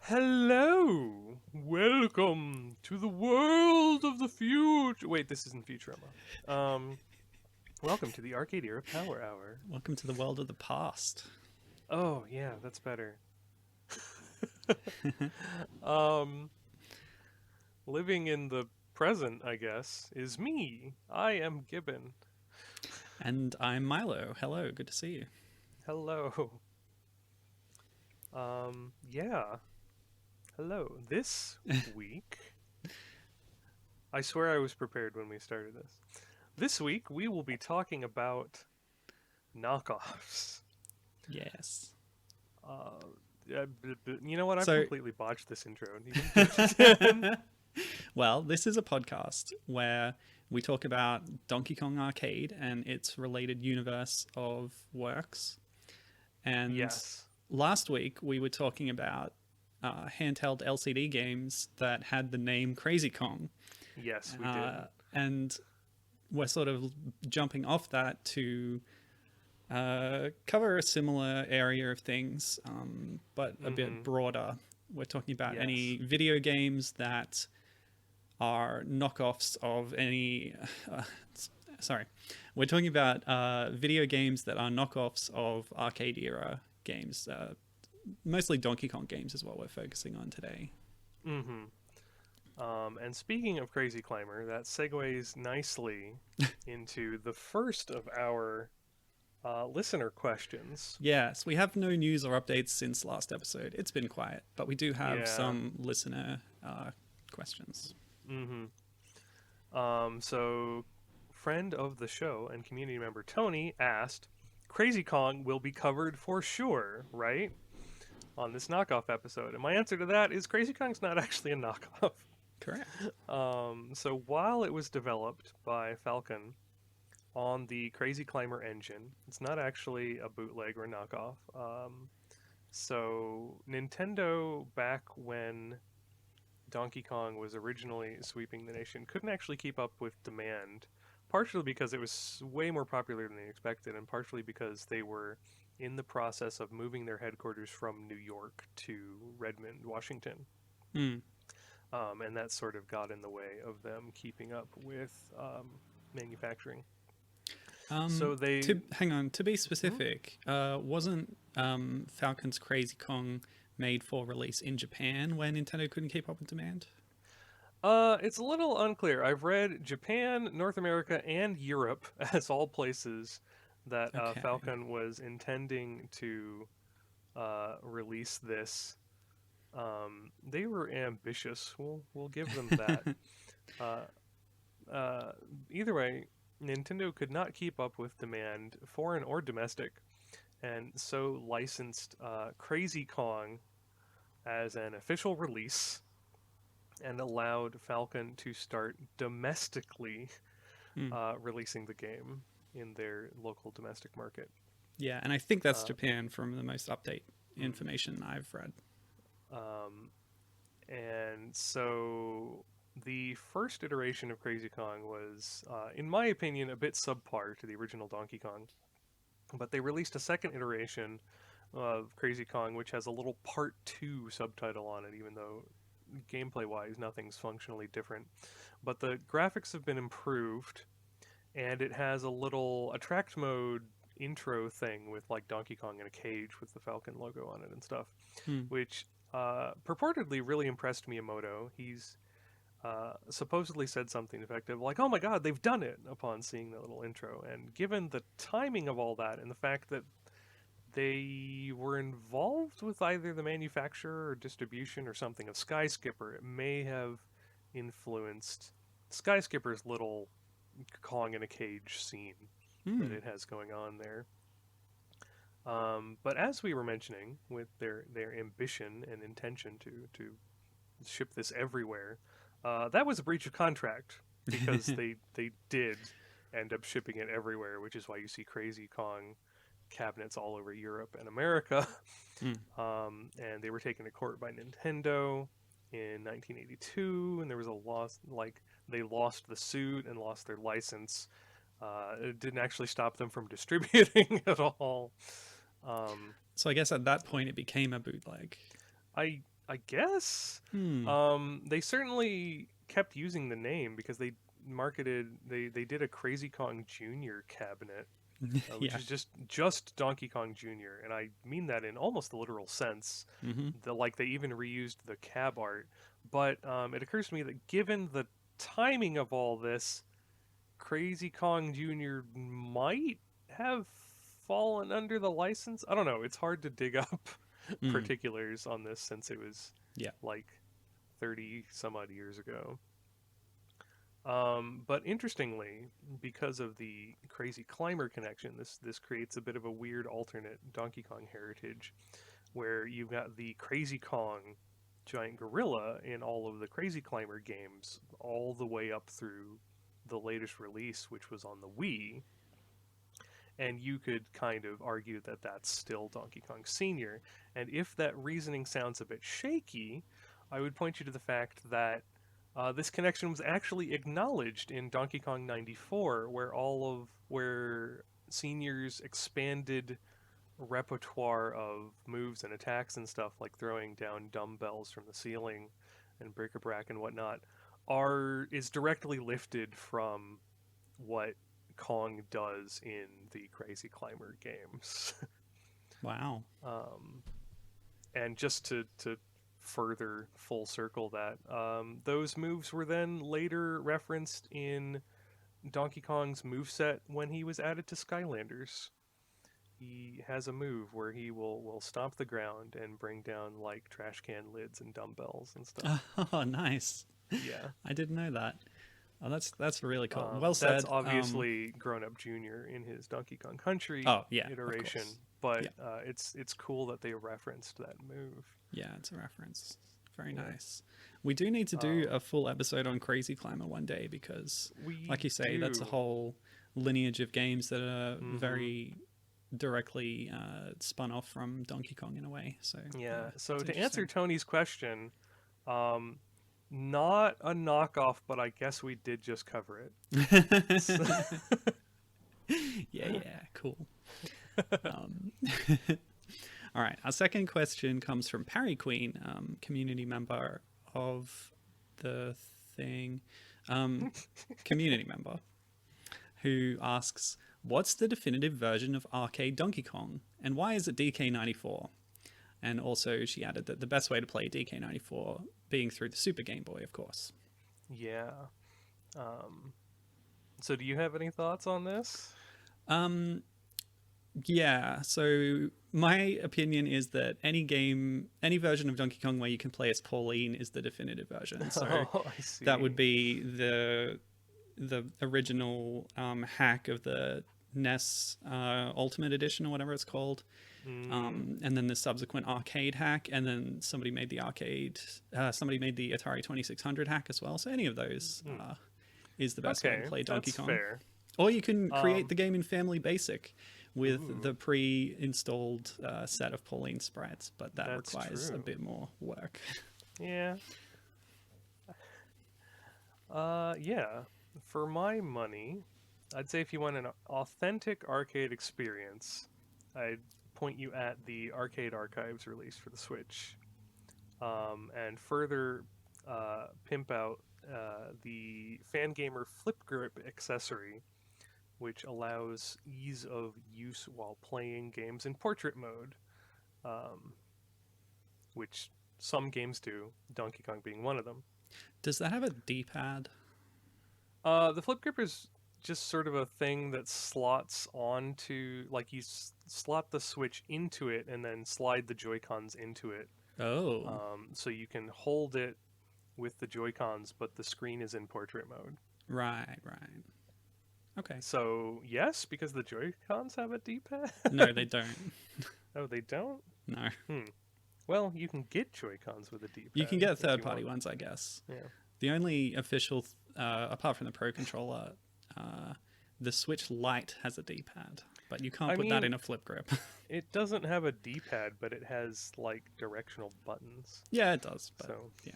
Hello! Welcome to the world of the future. Wait, this isn't Futurama. Welcome to the Arcade Era Power Hour. Welcome to the world of the past. Oh, yeah, that's better. um, Living in the present, I guess, is me. I am Gibbon. And I'm Milo. Hello, good to see you. Hello. Yeah. Hello. This week, I swear I was prepared when we started this. This week, we will be talking about knockoffs. Yes. You know what? I've So, completely botched this intro. You can do it again. well, this is a podcast where we talk about Donkey Kong Arcade and its related universe of works. And Yes. last week we were talking about handheld LCD games that had the name Crazy Kong. Yes, we did. And we're sort of jumping off that to cover a similar area of things, but a bit broader. We're talking about any video games that are knockoffs of any. Sorry, we're talking about video games that are knockoffs of arcade era games. Mostly Donkey Kong games is what we're focusing on today. And speaking of Crazy Climber, that segues nicely into the first of our listener questions. Yes, we have no news or updates since last episode. It's been quiet, but we do have some listener questions. So, friend of the show and community member Tony asked, Crazy Kong will be covered for sure, right? On this knockoff episode. And my answer to that is Crazy Kong's not actually a knockoff. Correct. So while it was developed by Falcon on the Crazy Climber engine, it's not actually a bootleg or knockoff. So Nintendo, back when Donkey Kong was originally sweeping the nation, couldn't actually keep up with demand, partially because it was way more popular than they expected, and partially because they were in the process of moving their headquarters from New York to Redmond, Washington. And that sort of got in the way of them keeping up with manufacturing. So they... To be specific, wasn't Falcon's Crazy Kong made for release in Japan where Nintendo couldn't keep up with demand? It's a little unclear. I've read Japan, North America, and Europe as all places that Falcon was intending to release this. They were ambitious. We'll give them that. Either way, Nintendo could not keep up with demand, foreign or domestic, and so licensed Crazy Kong as an official release and allowed Falcon to start domestically releasing the game in their local domestic market. Yeah, and I think that's Japan from the most update information I've read. And so the first iteration of Crazy Kong was, in my opinion, a bit subpar to the original Donkey Kong. But they released a second iteration of Crazy Kong, which has a little Part 2 subtitle on it, even though gameplay-wise nothing's functionally different. But the graphics have been improved, and it has a little attract mode intro thing with like Donkey Kong in a cage with the Falcon logo on it and stuff, which purportedly really impressed Miyamoto. He's supposedly said something effective like, "Oh my God, they've done it!" upon seeing the little intro. And given the timing of all that and the fact that they were involved with either the manufacturer or distribution or something of Skyskipper, it may have influenced Skyskipper's little Kong in a cage scene that it has going on there. But as we were mentioning, with their ambition and intention to ship this everywhere, that was a breach of contract because they did end up shipping it everywhere, which is why you see Crazy Kong cabinets all over Europe and America. And they were taken to court by Nintendo in 1982, and there was a loss. Like, they lost the suit and lost their license. It didn't actually stop them from distributing at all. So I guess at that point it became a bootleg. I I guess. Hmm. They certainly kept using the name because they did a Crazy Kong Jr. cabinet, which Yeah. is just Donkey Kong Jr. And I mean that in almost the literal sense. Mm-hmm. Like they even reused the cab art. But it occurs to me that given the timing of all this, Crazy Kong Jr. might have fallen under the license. I don't know. It's hard to dig up Mm. particulars on this since it was Yeah. like 30 some odd years ago. But interestingly, because of the Crazy Climber connection, this creates a bit of a weird alternate Donkey Kong heritage, where you've got the Crazy Kong giant gorilla in all of the Crazy Climber games, all the way up through the latest release, which was on the Wii. And you could kind of argue that that's still Donkey Kong Sr. And if that reasoning sounds a bit shaky, I would point you to the fact that this connection was actually acknowledged in Donkey Kong 94, where Senior's expanded repertoire of moves and attacks and stuff, like throwing down dumbbells from the ceiling and bric-a-brac and whatnot, is directly lifted from what Kong does in the Crazy Climber games. Wow. And just to further full circle that, those moves were then later referenced in Donkey Kong's moveset when he was added to Skylanders. He has a move where he will stomp the ground and bring down like trash can lids and dumbbells and stuff. Oh, nice. Yeah. I didn't know that. Oh, that's really cool. Well said. That's obviously Grown Up Junior in his Donkey Kong Country iteration, of course. but Yeah. it's cool that they referenced that move. Yeah, it's a reference. Very nice. We do need to do a full episode on Crazy Climber one day because, like you say, that's a whole lineage of games that are very directly spun off from Donkey Kong in a way. So yeah. So to answer Tony's question, not a knockoff, but I guess we did just cover it. Yeah, cool. All right, our second question comes from Parry Queen, community member of the thing, community member, who asks, what's the definitive version of arcade Donkey Kong, and why is it DK94? And also she added that the best way to play DK94 being through the Super Game Boy, of course. Yeah. So do you have any thoughts on this? Yeah, so my opinion is that any version of Donkey Kong where you can play as Pauline is the definitive version. So I see. that would be the original hack of the NES Ultimate Edition or whatever it's called. And then the subsequent arcade hack, and then somebody made the Atari 2600 hack as well. So any of those is the best way to play Donkey Kong. Fair. Or you can create the game in Family Basic with the pre-installed set of Pauline sprites, but that requires a bit more work. Yeah. Yeah. For my money, I'd say if you want an authentic arcade experience, I'd point you at the Arcade Archives release for the Switch, and further pimp out the Fangamer Flip Grip accessory, which allows ease of use while playing games in portrait mode, which some games do, Donkey Kong being one of them. Does that have a D-pad? The Flip Grip is just sort of a thing that slots onto, like you slot the Switch into it and then slide the Joy-Cons into it. Oh. So you can hold it with the Joy-Cons, but the screen is in portrait mode. Right. Okay. So, yes, because the Joy-Cons have a D-pad? No, they don't. Oh, they don't? No. Well, you can get Joy-Cons with a D-pad. You can get third-party ones, I guess. Yeah. The only official, apart from the Pro Controller, the Switch Lite has a D-pad, but you can't put that in a Flip Grip. It doesn't have a D-pad, but it has, like, directional buttons. Yeah, it does, but so, yeah.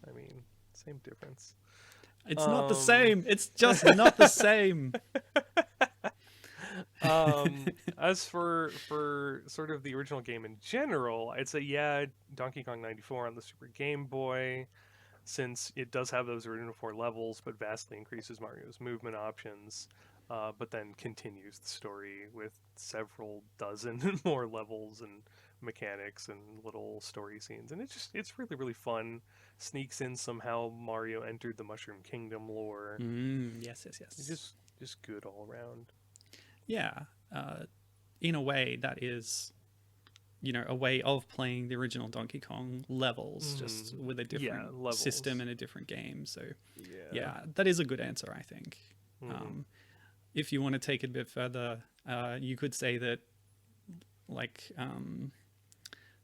I mean, same difference. It's not the same. It's just not the same. As for sort of the original game in general, I'd say yeah, Donkey Kong 94 on the Super Game Boy, since it does have those original four levels, but vastly increases Mario's movement options. But then continues the story with several dozen more levels and mechanics and little story scenes, and it's really really fun. Sneaks in somehow Mario entered the Mushroom Kingdom lore. Yes, yes, It's yes. just good all around. Yeah. In a way, that is, a way of playing the original Donkey Kong levels, just with a Yeah, different system levels. and a different game. So, Yeah. yeah, that is a good answer, I think. hmm Um, if you want to take it a bit further, you could say that, like,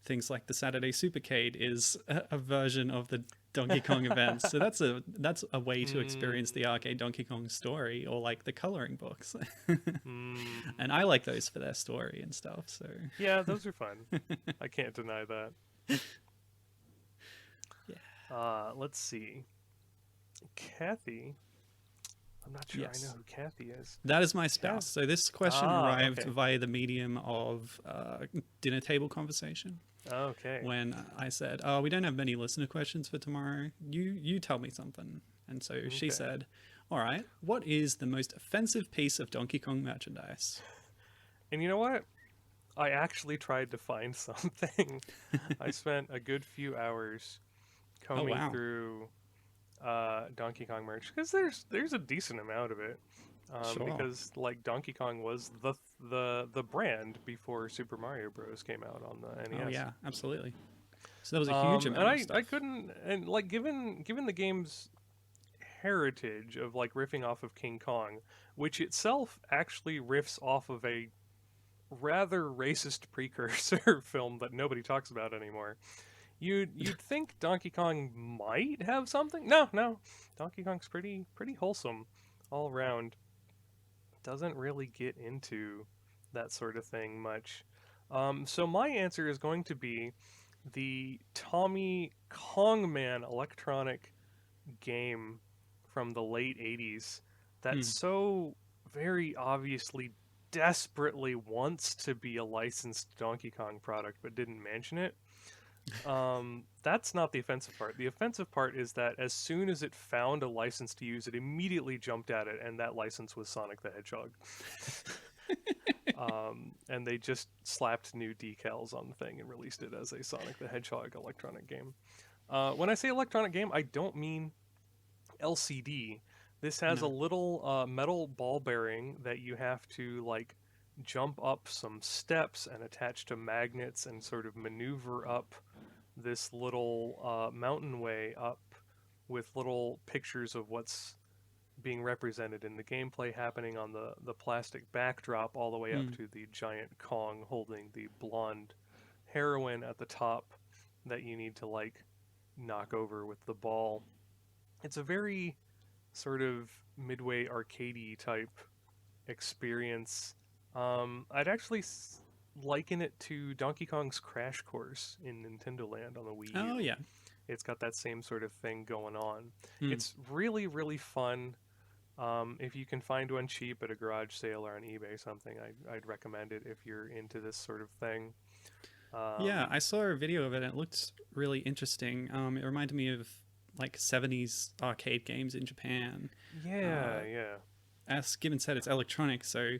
things like the Saturday Supercade is a version of the Donkey Kong events. So that's a way to experience the arcade Donkey Kong story, or like the coloring books. And I like those for their story and stuff. So Yeah, those are fun. I can't deny that. yeah, Let's see. Kathy. I'm not sure I know yes, who Kathy is. that is my Kath. spouse. So this question arrived Okay. via the medium of dinner table conversation. Okay. When I said, "Oh, we don't have many listener questions for tomorrow. You tell me something." And so she Okay. said, "All right, what is the most offensive piece of Donkey Kong merchandise?" And you know what? I actually tried to find something. I spent a good few hours Oh combing wow, through Donkey Kong merch because there's a decent amount of it. sure. Because like Donkey Kong was the brand before Super Mario Bros. Came out on the Oh NES. yeah, absolutely. So there was a huge And amount of I stuff. couldn't and like given the game's heritage of like riffing off of King Kong, which itself actually riffs off of a rather racist precursor film that nobody talks about anymore. You'd think Donkey Kong might have something. No, no. Donkey Kong's pretty wholesome all around. Doesn't really get into that sort of thing much. So my answer is going to be the Tommy Kongman electronic game from the late 80s that Hmm. so very obviously desperately wants to be a licensed Donkey Kong product but didn't mention it. That's not the offensive part. The offensive part is that as soon as it found a license to use, it immediately jumped at it, and that license was Sonic the Hedgehog. And they just slapped new decals on the thing and released it as a Sonic the Hedgehog electronic game. When I say electronic game, I don't mean LCD. This has a No. little metal ball bearing that you have to like jump up some steps and attach to magnets and sort of maneuver up this little mountain way up with little pictures of what's being represented in the gameplay happening on the plastic backdrop all the way up Hmm. to the giant Kong holding the blonde heroine at the top that you need to like knock over with the ball. It's a very sort of midway arcadey type experience. I'd actually liken it to Donkey Kong's Crash Course in Nintendo Land on the Wii Oh U. yeah. It's got that same sort of thing going on. Hmm. It's really, really fun. If you can find one cheap at a garage sale or on eBay, something, I'd recommend it if you're into this sort of thing. Yeah, Um, I saw a video of it and it looked really interesting. It reminded me of like 70s arcade games in Japan. yeah, Uh, yeah. as Gibbon said, it's electronic, so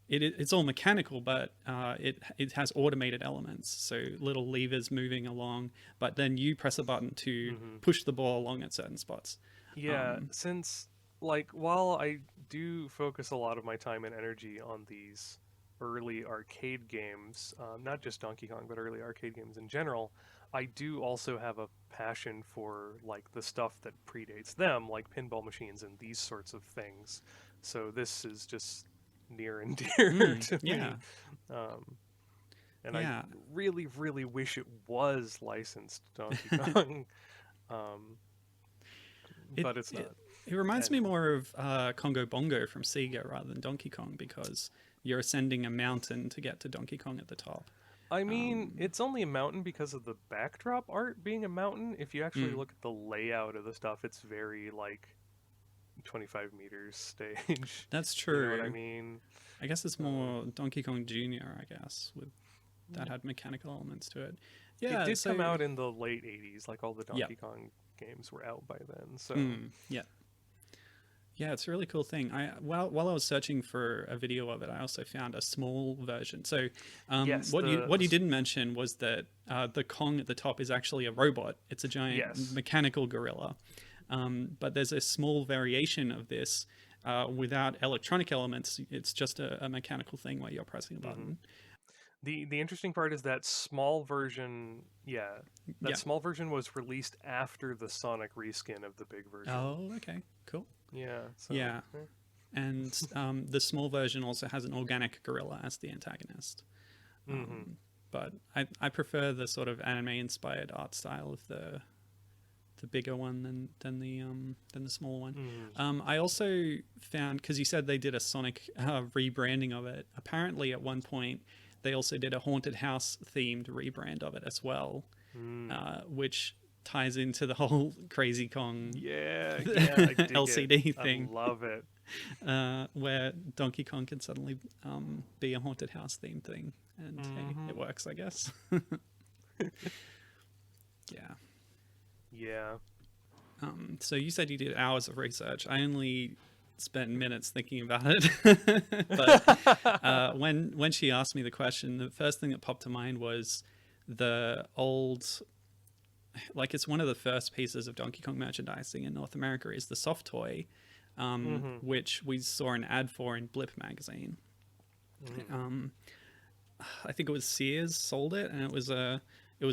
it's all mechanical, but it has automated elements, so little levers moving along. But then you press a button to hmm push the ball along at certain spots. Yeah, Um, since like while I do focus a lot of my time and energy on these early arcade games, not just Donkey Kong, but early arcade games in general, I do also have a passion for like the stuff that predates them, like pinball machines and these sorts of things. So this is just near and dear to me. yeah, Um, and I yeah. really, really wish it was licensed Donkey Kong, um, It but it's it not. it reminds me And more of Congo Bongo from Sega rather than Donkey Kong because you're ascending a mountain to get to Donkey Kong at the top. I mean, Um, it's only a mountain because of the backdrop art being a mountain. If you actually mm, look at the layout of the stuff, it's very like 25 meters stage. That's You know what I true. mean? I guess it's Um, more Donkey Kong Jr., I guess, with that had mechanical elements to it. it Yeah, did come so out in the late 80s, like all the yeah. Donkey Kong games were out by then. So, Yeah. Yeah, it's a really cool thing. While I was searching for a video of it, I also found a small version. So, yes, what you didn't mention was that the Kong at the top is actually a robot. It's a giant yes. mechanical gorilla. But there's a small variation of this without electronic elements. It's just a mechanical thing where you're pressing a hmm button. the interesting part is that small version, yeah, that Yeah. small version was released after the Sonic reskin of the big version. Oh, okay. Cool. Yeah, so Yeah. And the small version also has an organic gorilla as the antagonist. hmm But I prefer the sort of anime inspired art style of the bigger one than the smaller one. hmm I also found, because you said they did a Sonic rebranding of it. Apparently, at one point, they also did a haunted house themed rebrand of it as well, mm. which ties into the whole Crazy Kong Yeah, yeah, I dig it. LCD I thing, love it. where Donkey Kong can suddenly be a haunted house themed thing, and hey, hmm it works, I guess. Yeah. Yeah. So you said you did hours of research. I only spent minutes thinking about it. But when she asked me the question, the first thing that popped to mind was the old, like it's one of the first pieces of Donkey Kong merchandising in North America is the soft toy, hmm which we saw an ad for in Blip magazine. hmm I think it was Sears sold it, and it was a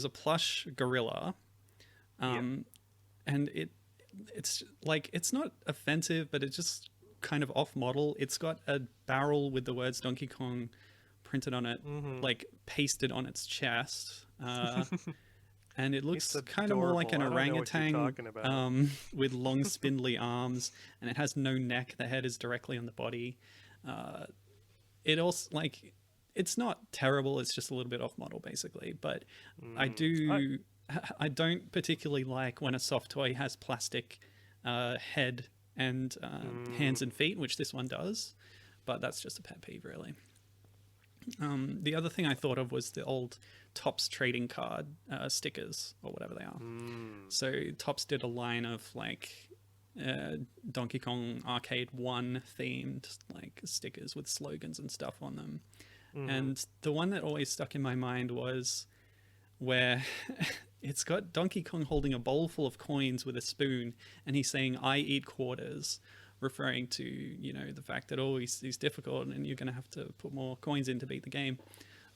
plush gorilla, Yeah. and it's like it's not offensive, but it's just kind of off model. It's got a barrel with the words Donkey Kong printed on it, hmm like pasted on its chest. And it It's looks kind of more like adorable. an I don't know what you're orangutan talking about. with long, spindly arms, and it has no neck. The head is directly on the body. It also like it's not terrible. It's just a little bit off model, basically. But I Mm. I do. I don't particularly like when a soft toy has plastic head and hands mm. and feet, which this one does. But that's just a pet peeve, really. The other thing I thought of was the old Topps trading card stickers or whatever they are. Mm. So Topps did a line of like Donkey Kong Arcade 1 themed like stickers with slogans and stuff on them. Mm. And the one that always stuck in my mind was where it's got Donkey Kong holding a bowl full of coins with a spoon, and he's saying, "I eat quarters," referring to, the fact that, oh, he's difficult and you're going to have to put more coins in to beat the game.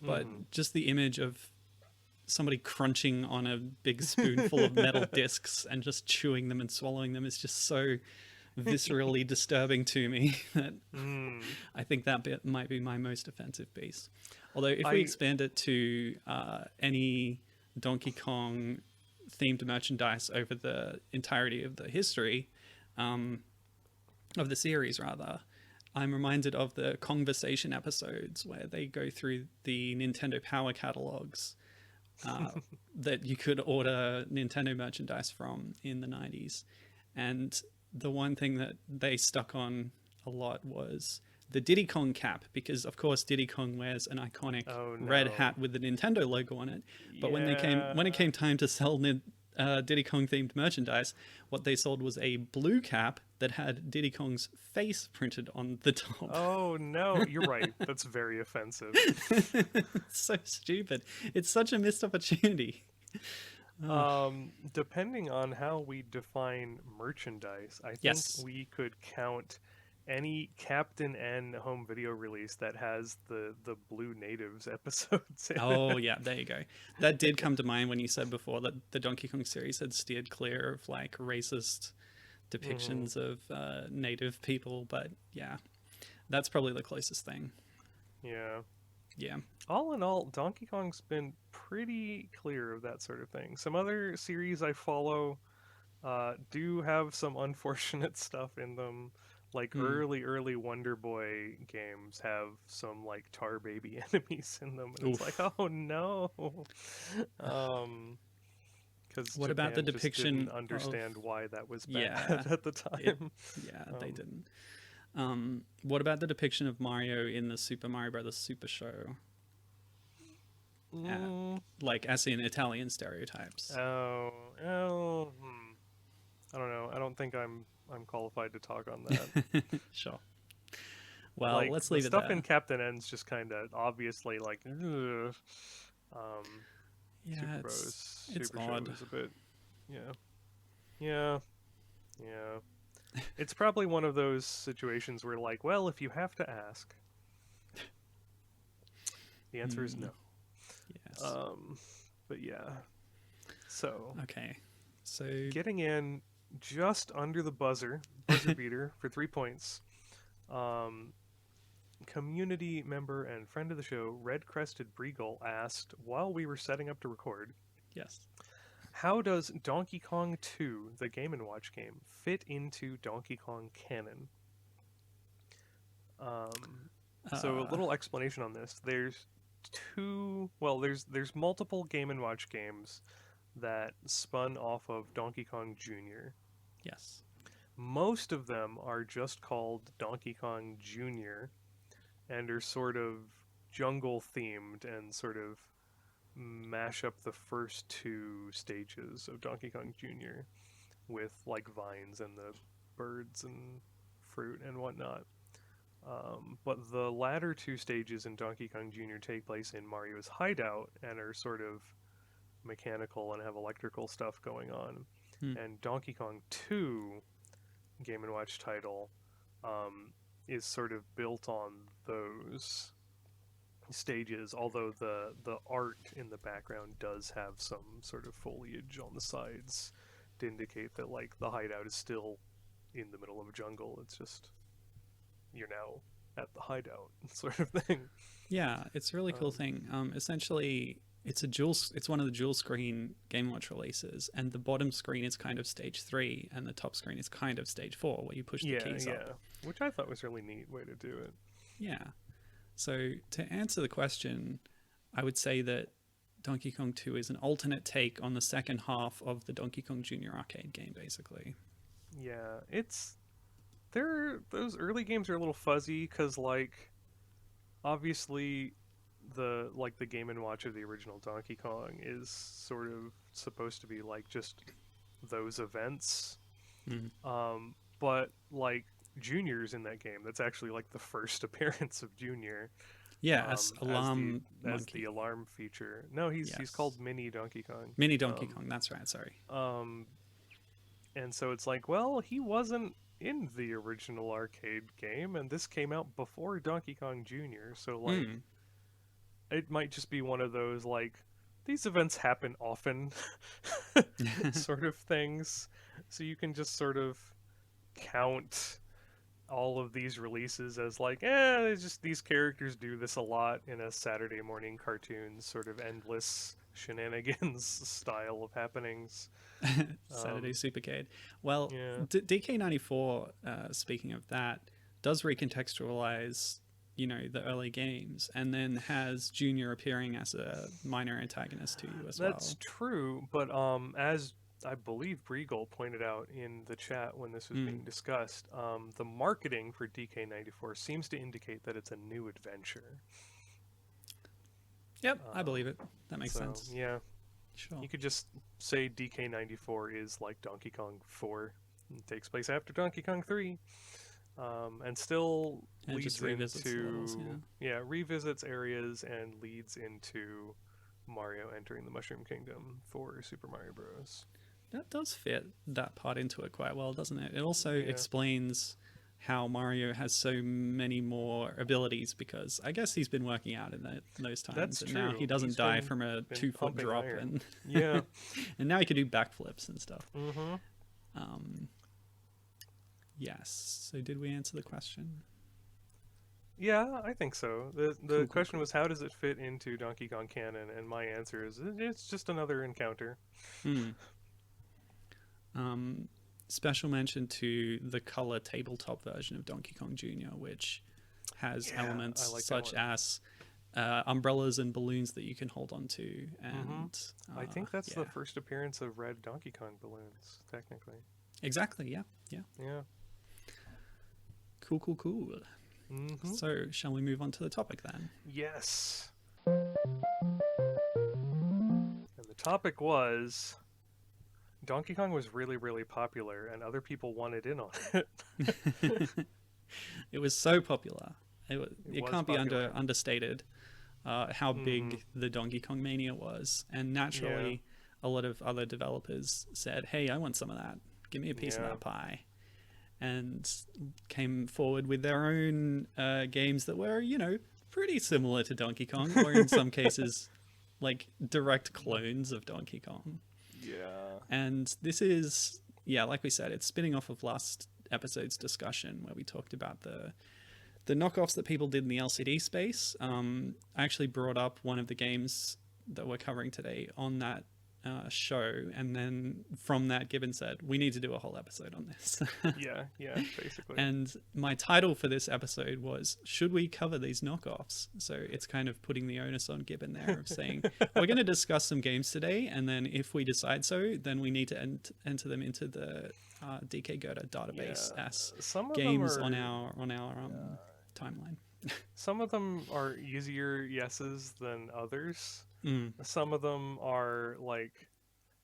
Mm. But just the image of somebody crunching on a big spoonful of metal discs and just chewing them and swallowing them is just so viscerally disturbing to me that Mm. I think that bit might be my most offensive piece. Although if we I expand it to any Donkey Kong themed merchandise over the entirety of the history of the series, rather, I'm reminded of the Conversation episodes where they go through the Nintendo Power catalogs that you could order Nintendo merchandise from in the 90s. And the one thing that they stuck on a lot was the Diddy Kong cap, because of course Diddy Kong wears an iconic oh red no. hat with the Nintendo logo on it. But when Yeah. it came time to sell Diddy Kong themed merchandise, what they sold was a blue cap that had Diddy Kong's face printed on the top. Oh no, you're right. That's very offensive. It's so stupid. It's such a missed opportunity. Oh, Depending on how we define merchandise, I think yes. we could count any Captain N home video release that has the Blue Natives episodes in Oh, it. yeah, there you go. That did come to mind when you said before that the Donkey Kong series had steered clear of like racist hmm depictions of native people, but yeah, that's probably the closest thing. Yeah. Yeah. All in all, Donkey Kong's been pretty clear of that sort of thing. Some other series I follow do have some unfortunate stuff in them. Like Mm. early Wonder Boy games have some like tar baby enemies in them, and it's like, Oof. oh no. Um, because What about Japan the just depiction didn't understand why that was bad Yeah, at the time. they didn't. What about the depiction of Mario in the Super Mario Brothers Super Show? Like, as in Italian stereotypes. I don't know. I don't think I'm qualified to talk on that. Sure. Well, Like let's the leave it stuff there. in Captain N's just kind of obviously like, ugh. Yeah, Super it's Bros Super Show odd. is a bit, yeah, yeah, yeah. It's probably one of those situations where like, well, if you have to ask, the answer is no. Yes. But yeah. So Okay. So getting in just under the buzzer beater for 3 points. Um, Community member and friend of the show, Red Crested Breagle, asked while we were setting up to record, yes. how does Donkey Kong 2, the Game & Watch game, fit into Donkey Kong canon? So a little explanation on this. There's there's multiple Game & Watch games that spun off of Donkey Kong Jr. Yes. Most of them are just called Donkey Kong Jr. and are sort of jungle themed and sort of mash up the first two stages of Donkey Kong Jr. with like vines and the birds and fruit and whatnot. But the latter two stages in Donkey Kong Jr. take place in Mario's hideout and are sort of mechanical and have electrical stuff going on. And Donkey Kong 2, Game & Watch title, is sort of built on those stages, although the art in the background does have some sort of foliage on the sides to indicate that like the hideout is still in the middle of a jungle. It's just you're now at the hideout sort of thing. Yeah, it's a really cool thing. Essentially, it's one of the dual screen Game Watch releases, and the bottom screen is kind of stage 3, and the top screen is kind of stage 4, where you push the keys up. Which I thought was a really neat way to do it. Yeah. So to answer the question, I would say that Donkey Kong 2 is an alternate take on the second half of the Donkey Kong Jr. arcade game, basically. Yeah, those early games are a little fuzzy because like obviously the Game & Watch of the original Donkey Kong is sort of supposed to be like just those events. But like Junior's in that game. That's actually like the first appearance of Junior. Yeah, as alarm as the alarm feature. No, he's called Mini Donkey Kong. Mini Donkey Kong, that's right, sorry. And so it's like, well, he wasn't in the original arcade game, and this came out before Donkey Kong Jr. So like, it might just be one of those like, these events happen often, sort of things. So you can just sort of count all of these releases as like, it's just these characters do this a lot in a Saturday morning cartoon sort of endless shenanigans style of happenings. Saturday Supercade. Well, yeah. DK94, speaking of that, does recontextualize, the early games, and then has Junior appearing as a minor antagonist to you as well. That's true, but as I believe Breagle pointed out in the chat when this was being discussed, the marketing for DK94 seems to indicate that it's a new adventure. Yep, I believe it. That makes sense. Yeah. Sure. You could just say DK94 is like Donkey Kong 4. It takes place after Donkey Kong 3. And still leads into revisits areas and leads into Mario entering the Mushroom Kingdom for Super Mario Bros. That does fit that part into it quite well, doesn't it? It also explains how Mario has so many more abilities, because I guess he's been working out in those times. That's and true. Now he doesn't die from a 2-foot drop, iron. and and now he can do backflips and stuff. Yes. So did we answer the question? Yeah, I think so. The question was, how does it fit into Donkey Kong canon? And my answer is, it's just another encounter. Special mention to the color tabletop version of Donkey Kong Jr., which has elements such as umbrellas and balloons that you can hold on to. And I think that's the first appearance of red Donkey Kong balloons, technically. Exactly, yeah. Yeah. Cool. So, shall we move on to the topic then? Yes. And the topic was Donkey Kong was really, really popular, and other people wanted in on it. It was so popular. It can't be understated how big the Donkey Kong mania was. And naturally, a lot of other developers said, hey, I want some of that. Give me a piece of that pie. And came forward with their own games that were, pretty similar to Donkey Kong, or in some cases, like direct clones of Donkey Kong. Yeah. And this is, like we said, it's spinning off of last episode's discussion where we talked about the knockoffs that people did in the LCD space. I actually brought up one of the games that we're covering today on that show, and then from that Gibbon said we need to do a whole episode on this. yeah basically. And my title for this episode was, should we cover these knockoffs? So it's kind of putting the onus on Gibbon there of saying we're going to discuss some games today, and then if we decide so, then we need to enter them into the DK Gerda database as some of games them are on our timeline. Some of them are easier yeses than others. Some of them are like,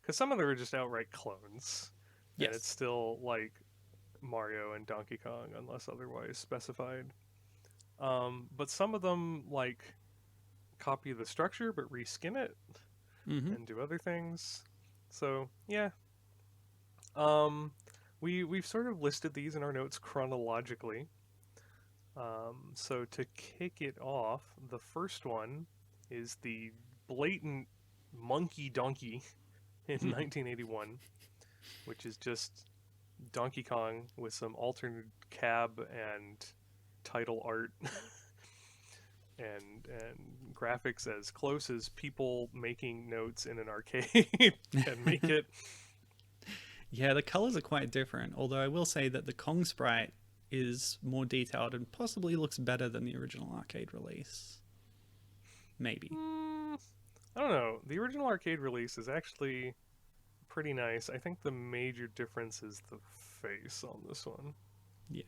because some of them are just outright clones. Yes. And it's still like Mario and Donkey Kong unless otherwise specified. But some of them like copy the structure but reskin it and do other things. So yeah. We've sort of listed these in our notes chronologically. So to kick it off, the first one is the blatant Monkey Donkey in 1981, which is just Donkey Kong with some alternate cab and title art and graphics as close as people making notes in an arcade can make it. Yeah, the colors are quite different, although I will say that the Kong sprite is more detailed and possibly looks better than the original arcade release. Maybe. I don't know. The original arcade release is actually pretty nice. I think the major difference is the face on this one. Yeah.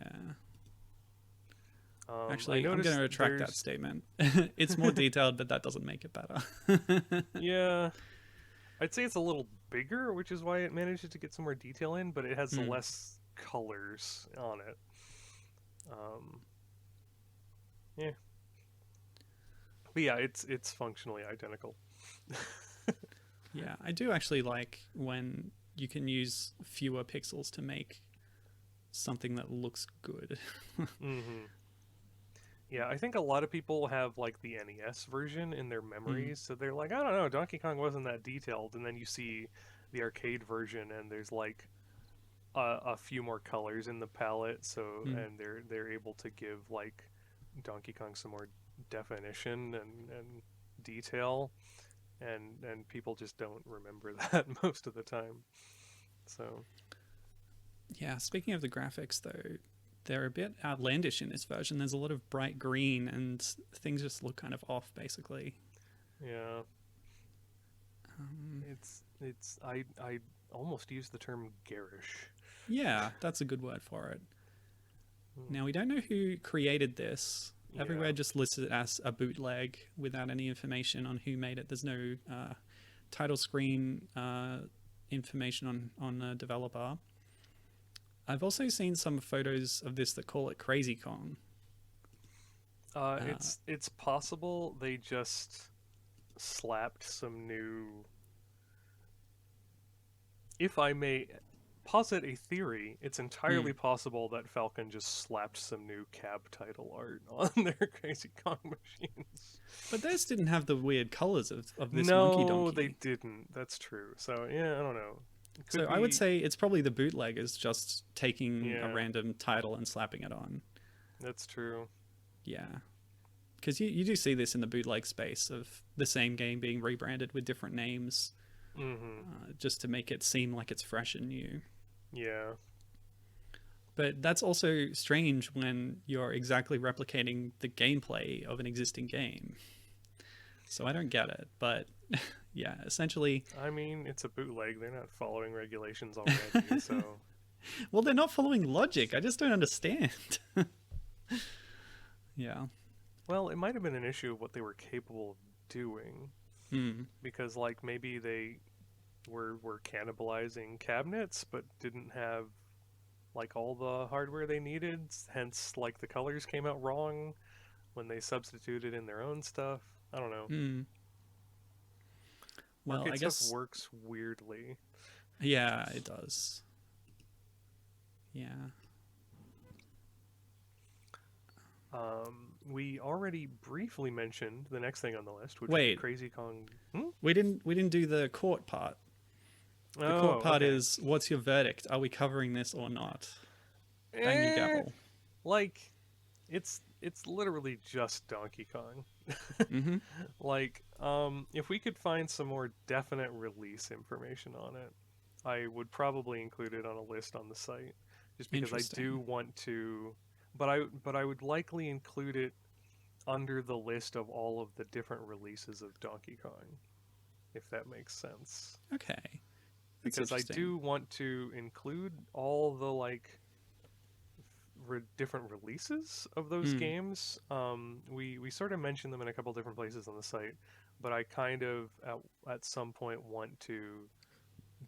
Actually, I'm going to retract that statement. It's more detailed, but that doesn't make it better. Yeah. I'd say it's a little bigger, which is why it manages to get some more detail in, but it has less colors on it. Yeah. But yeah, it's functionally identical. Yeah, I do actually like when you can use fewer pixels to make something that looks good. Yeah, I think a lot of people have like the NES version in their memories, so they're like, I don't know, Donkey Kong wasn't that detailed, and then you see the arcade version and there's like a few more colors in the palette, so and they're able to give like Donkey Kong some more definition and detail, and people just don't remember that most of the time. So yeah, speaking of the graphics though, they're a bit outlandish in this version. There's a lot of bright green and things just look kind of off basically. Yeah. It's I almost use the term garish. Yeah, that's a good word for it. Now, we don't know who created this. Everywhere just lists it as a bootleg without any information on who made it. There's no title screen information on the developer. I've also seen some photos of this that call it Crazy Kong. It's possible they just slapped some new... If I may posit a theory, it's entirely possible that Falcon just slapped some new cab title art on their Crazy Kong machines. But theirs didn't have the weird colors of this no, Monkey Donkey. No, they didn't. That's true. So, yeah, I don't know. So I would say it's probably the bootleggers just taking a random title and slapping it on. That's true. Yeah. Because you do see this in the bootleg space of the same game being rebranded with different names. Just to make it seem like it's fresh and new. Yeah. But that's also strange when you're exactly replicating the gameplay of an existing game. So I don't get it, but yeah, essentially. I mean, it's a bootleg. They're not following regulations already, so. Well, they're not following logic. I just don't understand. Yeah. Well, it might have been an issue of what they were capable of doing, because like maybe they were cannibalizing cabinets, but didn't have like all the hardware they needed. Hence, like the colors came out wrong when they substituted in their own stuff. I don't know. Well, Arcade I stuff guess. works weirdly. Yeah, it does. Yeah. We already briefly mentioned the next thing on the list, which would be Wait, Crazy Kong. we didn't do the court part. The court part Okay. is, what's your verdict? Are we covering this or not? Bang your Eh, gavel. like, it's literally just Donkey Kong. Mm-hmm. Like, if we could find some more definite release information on it, I would probably include it on a list on the site, just because I do Interesting. want to. But I would likely include it under the list of all of the different releases of Donkey Kong, if that makes sense. Okay. That's Because I interesting. do want to include all the like different releases of those Hmm. games. We sort of mentioned them in a couple different places on the site, but I kind of at some point want to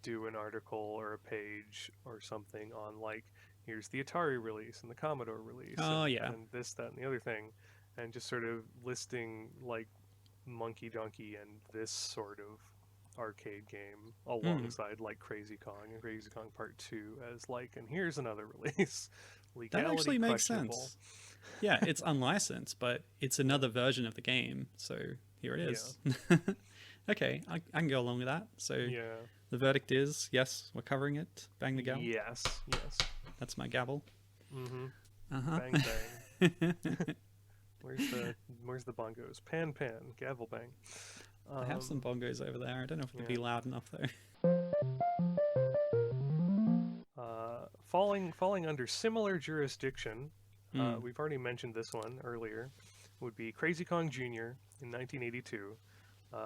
do an article or a page or something on like here's the Atari release and the Commodore release Oh, yeah. and this that and the other thing, and just sort of listing like Monkey Donkey and this sort of arcade game Hmm. alongside like Crazy Kong and Crazy Kong Part 2 as like and here's another release. That Legality actually makes questionable. sense. Yeah, it's unlicensed, but it's Yeah. another version of the game. So here it Yeah. is. Okay, I can go along with that. So Yeah. the verdict is yes, we're covering it. Bang the gavel. Yes. Yes. That's my gavel. Mm-hmm. Uh Bang huh. bang. Where's the bongos? Pan pan. Gavel bang. I have some Um bongos over there. I don't know if it'd be yeah. loud enough though. Falling under similar jurisdiction, Mm. we've already mentioned this one earlier, would be Crazy Kong Jr. in 1982.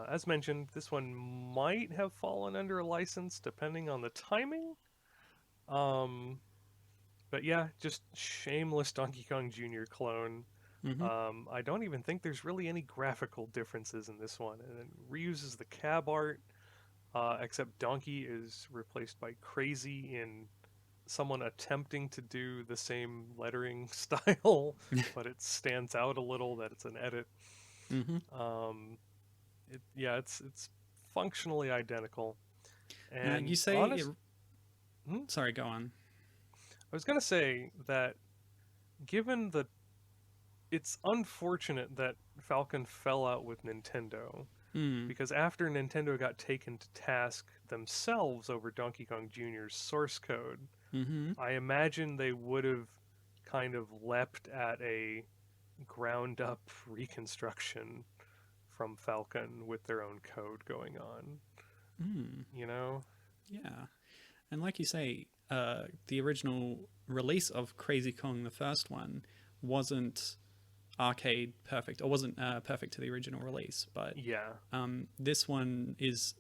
As mentioned, this one might have fallen under a license depending on the timing. Um, but yeah, just shameless Donkey Kong Jr. clone. Mm-hmm. I don't even think there's really any graphical differences in this one, and it reuses the cab art, except Donkey is replaced by Crazy in someone attempting to do the same lettering style, but it stands out a little that it's an edit. Mm-hmm. Um, it's functionally identical. Now you And say it. honest, hmm? Sorry, go on. I was gonna say that given the, it's unfortunate that Falcon fell out with Nintendo Mm. because after Nintendo got taken to task themselves over Donkey Kong Jr.'s source code, Mm-hmm. I imagine they would have kind of leapt at a ground up reconstruction from Falcon with their own code going on. Mm. You know? Yeah, and like you say, the original release of Crazy Kong, the first one, wasn't arcade perfect, or wasn't perfect to the original release. But Yeah. this one is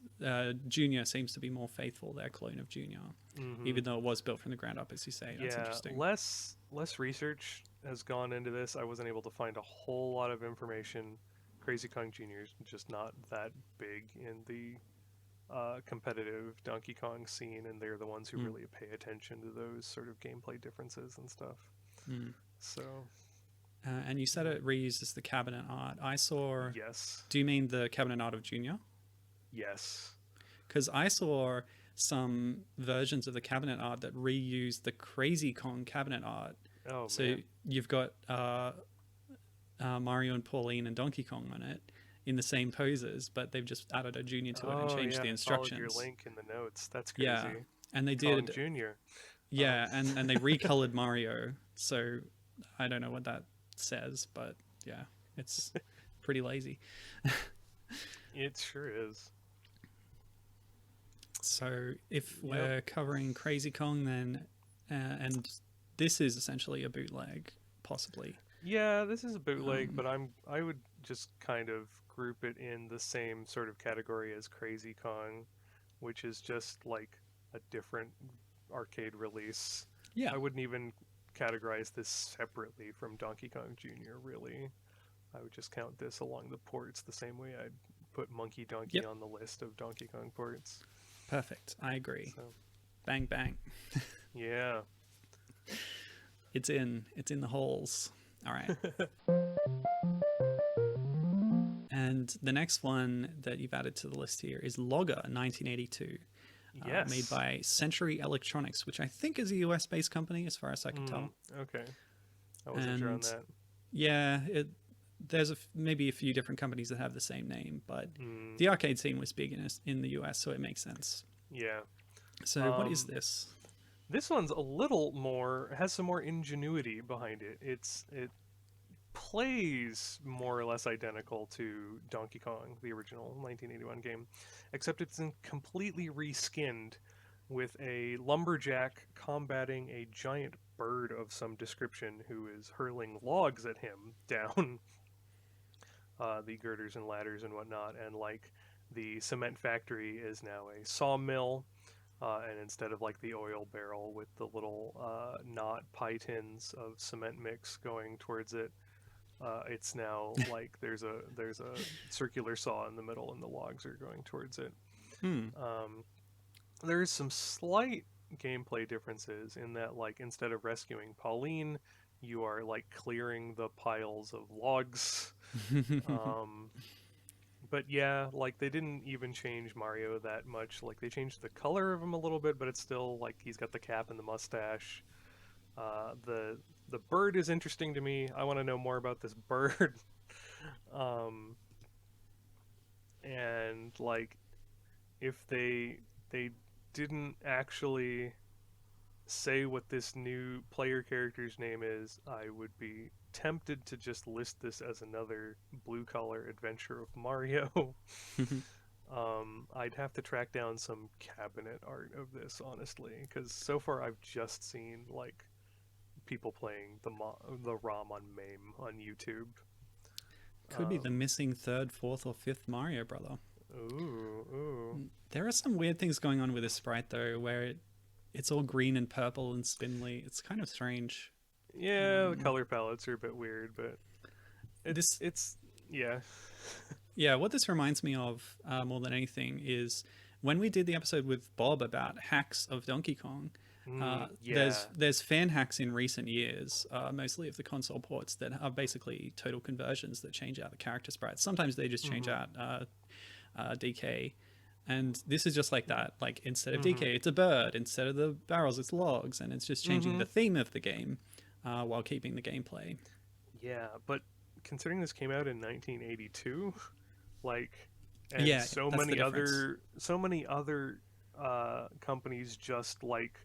Junior seems to be more faithful. Their clone of Junior, Hmm. even though it was built from the ground up, as you say. That's Yeah. interesting. Less research has gone into this. I wasn't able to find a whole lot of information. Crazy Kong Jr. is just not that big in the competitive Donkey Kong scene, and they're the ones who Mm. really pay attention to those sort of gameplay differences and stuff. Mm. So, And you said yeah. it reuses the cabinet art. I saw. Yes. Do you mean the cabinet art of Junior? Yes. Because I saw some versions of the cabinet art that reused the Crazy Kong cabinet art. Oh So man. you've got Mario and Pauline and Donkey Kong on it in the same poses, but they've just added a junior to it and Oh changed yeah, the I followed your instructions. link in the notes. That's Yeah, crazy. and they Kong did. Jr. Um, Yeah, and they recolored Mario. So I don't know what that says, but yeah, it's pretty lazy. it sure is. So if Yep. we're covering Crazy Kong, then and this is essentially a bootleg, possibly. Yeah, this is a bootleg, Um, but I would just kind of group it in the same sort of category as Crazy Kong, which is just like a different arcade release. Yeah. I wouldn't even categorize this separately from Donkey Kong Jr., really. I would just count this along the ports the same way I'd put Monkey Donkey on the list of Donkey Kong ports. Perfect. I agree. So, bang, bang. Yeah. It's in the halls. All right. And the next one that you've added to the list here is Logger 1982. Yes. Made by Century Electronics, which I think is a US-based company as far as I can tell. Okay. I wasn't sure on that. Yeah, there's maybe a few different companies that have the same name, but the arcade scene was big in the US, so it makes sense. Yeah. So what is this? This one's a little more, has some more ingenuity behind it. It plays more or less identical to Donkey Kong, the original 1981 game, except it's completely reskinned with a lumberjack combating a giant bird of some description who is hurling logs at him down the girders and ladders and whatnot, and like the cement factory is now a sawmill, and instead of like the oil barrel with the little knot pie tins of cement mix going towards it, it's now like there's a circular saw in the middle and the logs are going towards it. There's some slight gameplay differences in that, like, instead of rescuing Pauline, you are like clearing the piles of logs. But yeah, like they didn't even change Mario that much. Like they changed the color of him a little bit, but it's still like he's got the cap and the mustache. The bird is interesting to me. I want to know more about this bird. And like if they didn't actually say what this new player character's name is, I would be tempted to just list this as another blue-collar adventure of Mario. I'd have to track down some cabinet art of this, honestly, because so far I've just seen like people playing the ROM on MAME on YouTube. Could be the missing third, fourth, or fifth Mario brother. Ooh. There are some weird things going on with this sprite though, where it's all green and purple and spindly. It's kind of strange. Yeah, the color palettes are a bit weird, but it's yeah. Yeah, what this reminds me of more than anything is when we did the episode with Bob about hacks of Donkey Kong. There's fan hacks in recent years, mostly of the console ports, that are basically total conversions that change out the character sprites. Sometimes they just change out DK, and this is just like that. Like instead of DK, it's a bird. Instead of the barrels, it's logs, and it's just changing the theme of the game while keeping the gameplay. Yeah, but considering this came out in 1982, like, and so many other companies just like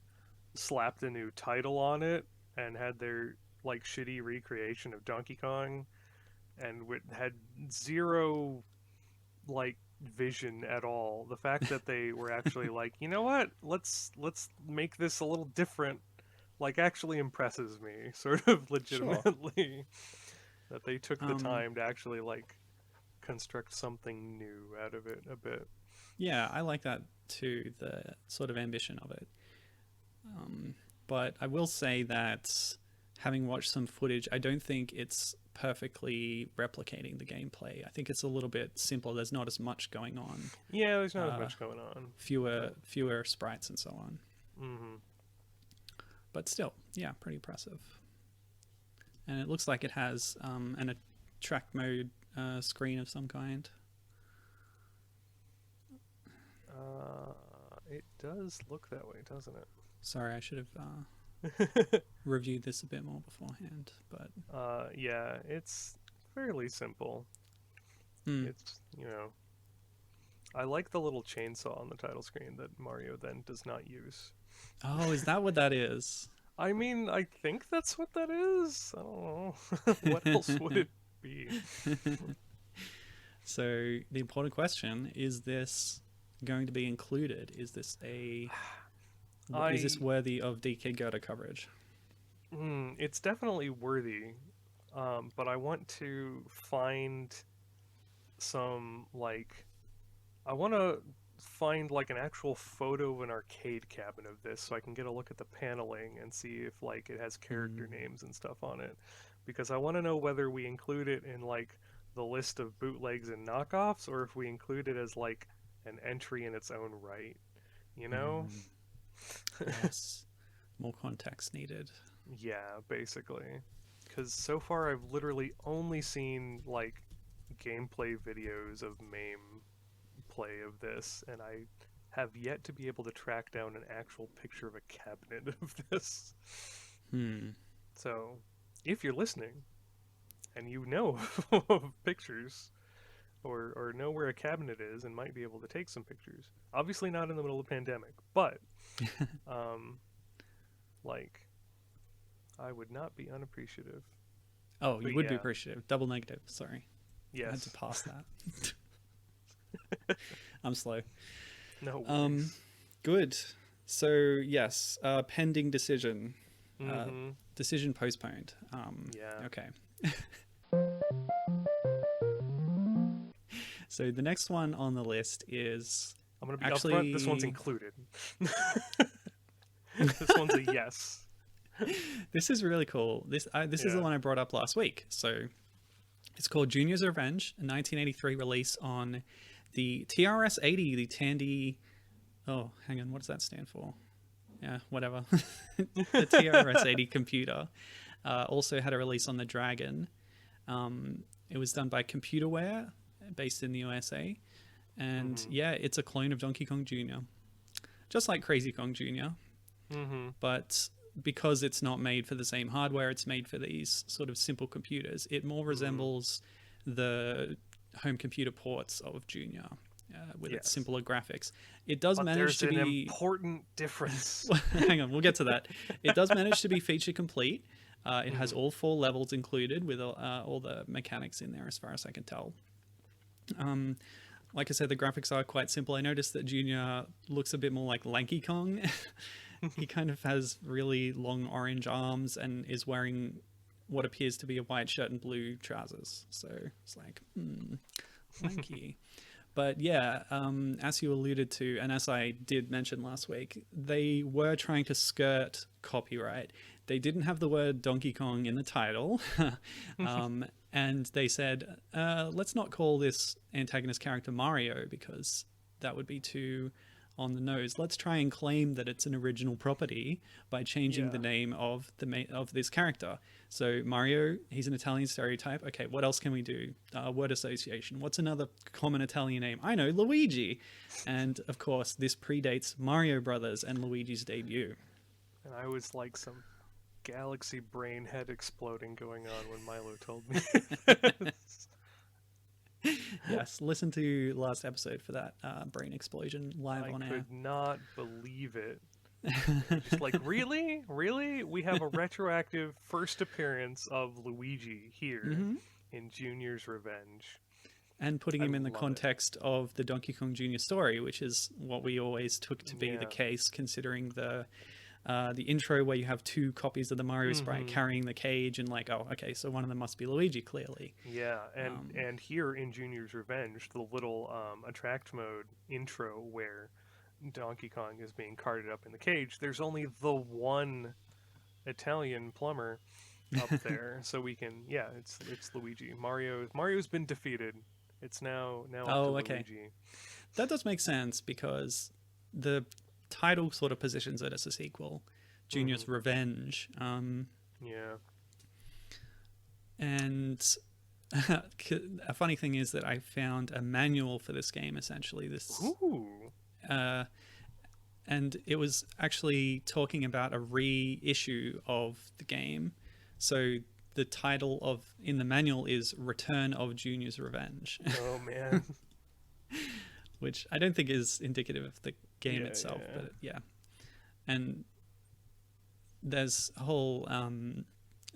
slapped a new title on it and had their like shitty recreation of Donkey Kong, and had zero like vision at all. The fact that they were actually like, you know what, let's make this a little different, like actually impresses me, sort of legitimately. That they took the time to actually like construct something new out of it a bit. Yeah, I like that too, the sort of ambition of it. But I will say that having watched some footage, I don't think it's perfectly replicating the gameplay. I think it's a little bit simpler. There's not as much going on. Yeah, there's not as much going on. Fewer sprites and so on. Mm-hmm. But still, yeah, pretty impressive. And it looks like it has an track mode screen of some kind. It does look that way, doesn't it? Sorry, I should have reviewed this a bit more beforehand. But yeah, it's fairly simple. It's, you know, I like the little chainsaw on the title screen that Mario then does not use. Oh, is that what that is? I mean, I think that's what that is. I don't know. What else would it be? So the important question, is this going to be included? Is this is this worthy of DK Gerda coverage? It's definitely worthy, but I want to find some like I want to find like an actual photo of an arcade cabinet of this so I can get a look at the paneling and see if like it has character names and stuff on it, because I want to know whether we include it in like the list of bootlegs and knockoffs or if we include it as like an entry in its own right, you know? Yes. More context needed. Yeah, basically. Because so far I've literally only seen like gameplay videos of MAME play of this, and I have yet to be able to track down an actual picture of a cabinet of this. So, if you're listening and you know of pictures or know where a cabinet is and might be able to take some pictures, obviously not in the middle of the pandemic, but like I would not be unappreciative. Oh, But you would be yeah. appreciative. Double negative. Sorry. Yes. I had to pass that. I'm slow. No worries. Good. So, yes, pending decision. Decision postponed. Yeah. Okay. So the next one on the list is I'm going to be actually... upfront. This one's included. This one's a yes. This is really cool. This is the one I brought up last week. So it's called Junior's Revenge, a 1983 release on the TRS-80, the Tandy... Oh, hang on. What does that stand for? Yeah, whatever. The TRS-80 computer. Also had a release on the Dragon. It was done by Computerware, based in the USA. And yeah, it's a clone of Donkey Kong Jr. Just like Crazy Kong Jr. But because it's not made for the same hardware, it's made for these sort of simple computers. It more resembles the home computer ports of Junior. With its simpler graphics. It does manage to be... There's an important difference. Hang on, we'll get to that. It does manage to be feature complete. It has all 4 levels included with all the mechanics in there as far as I can tell. Like I said, the graphics are quite simple. I noticed that Junior looks a bit more like Lanky Kong. He kind of has really long orange arms and is wearing what appears to be a white shirt and blue trousers. So it's like, Lanky. But yeah, as you alluded to, and as I did mention last week, they were trying to skirt copyright. They didn't have the word Donkey Kong in the title. And they said, let's not call this antagonist character Mario because that would be too on the nose. Let's try and claim that it's an original property by changing the name of this character. So Mario, he's an Italian stereotype. Okay, what else can we do? Word association. What's another common Italian name? I know, Luigi. And of course, this predates Mario Brothers and Luigi's debut. And I was like some galaxy brain head exploding going on when Milo told me. Yes, listen to last episode for that brain explosion live on air. I could not believe it. Just like, really? Really? We have a retroactive first appearance of Luigi here in Junior's Revenge. And putting him in the context of the Donkey Kong Jr. story, which is what we always took to be the case, considering the intro where you have 2 copies of the Mario sprite carrying the cage and like, oh, okay, so one of them must be Luigi, clearly. Yeah, and here in Junior's Revenge, the little attract mode intro where Donkey Kong is being carted up in the cage, there's only the one Italian plumber up there, so we can, it's Luigi. Mario's been defeated. It's now up to Luigi. That does make sense because the title sort of positions it as a sequel, Junior's Revenge. And a funny thing is that I found a manual for this game, essentially. And it was actually talking about a reissue of the game. So the title in the manual is Return of Junior's Revenge. Oh, man. Which I don't think is indicative of the game itself, but yeah. And there's a whole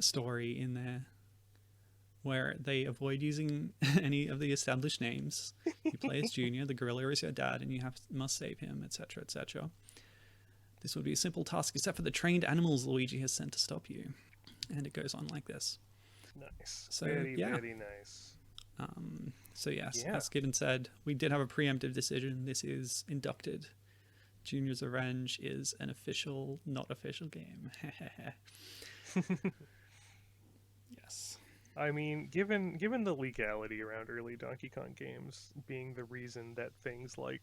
story in there where they avoid using any of the established names. You play as Junior, the gorilla is your dad, and you must save him, etc., etc. This would be a simple task except for the trained animals Luigi has sent to stop you. And it goes on like this. Nice. So, very, very nice. So yes, Yeah. as Gibbon said, we did have a preemptive decision. This is inducted. Junior's Revenge is an official, not official game. Yes. I mean, given the legality around early Donkey Kong games being the reason that things like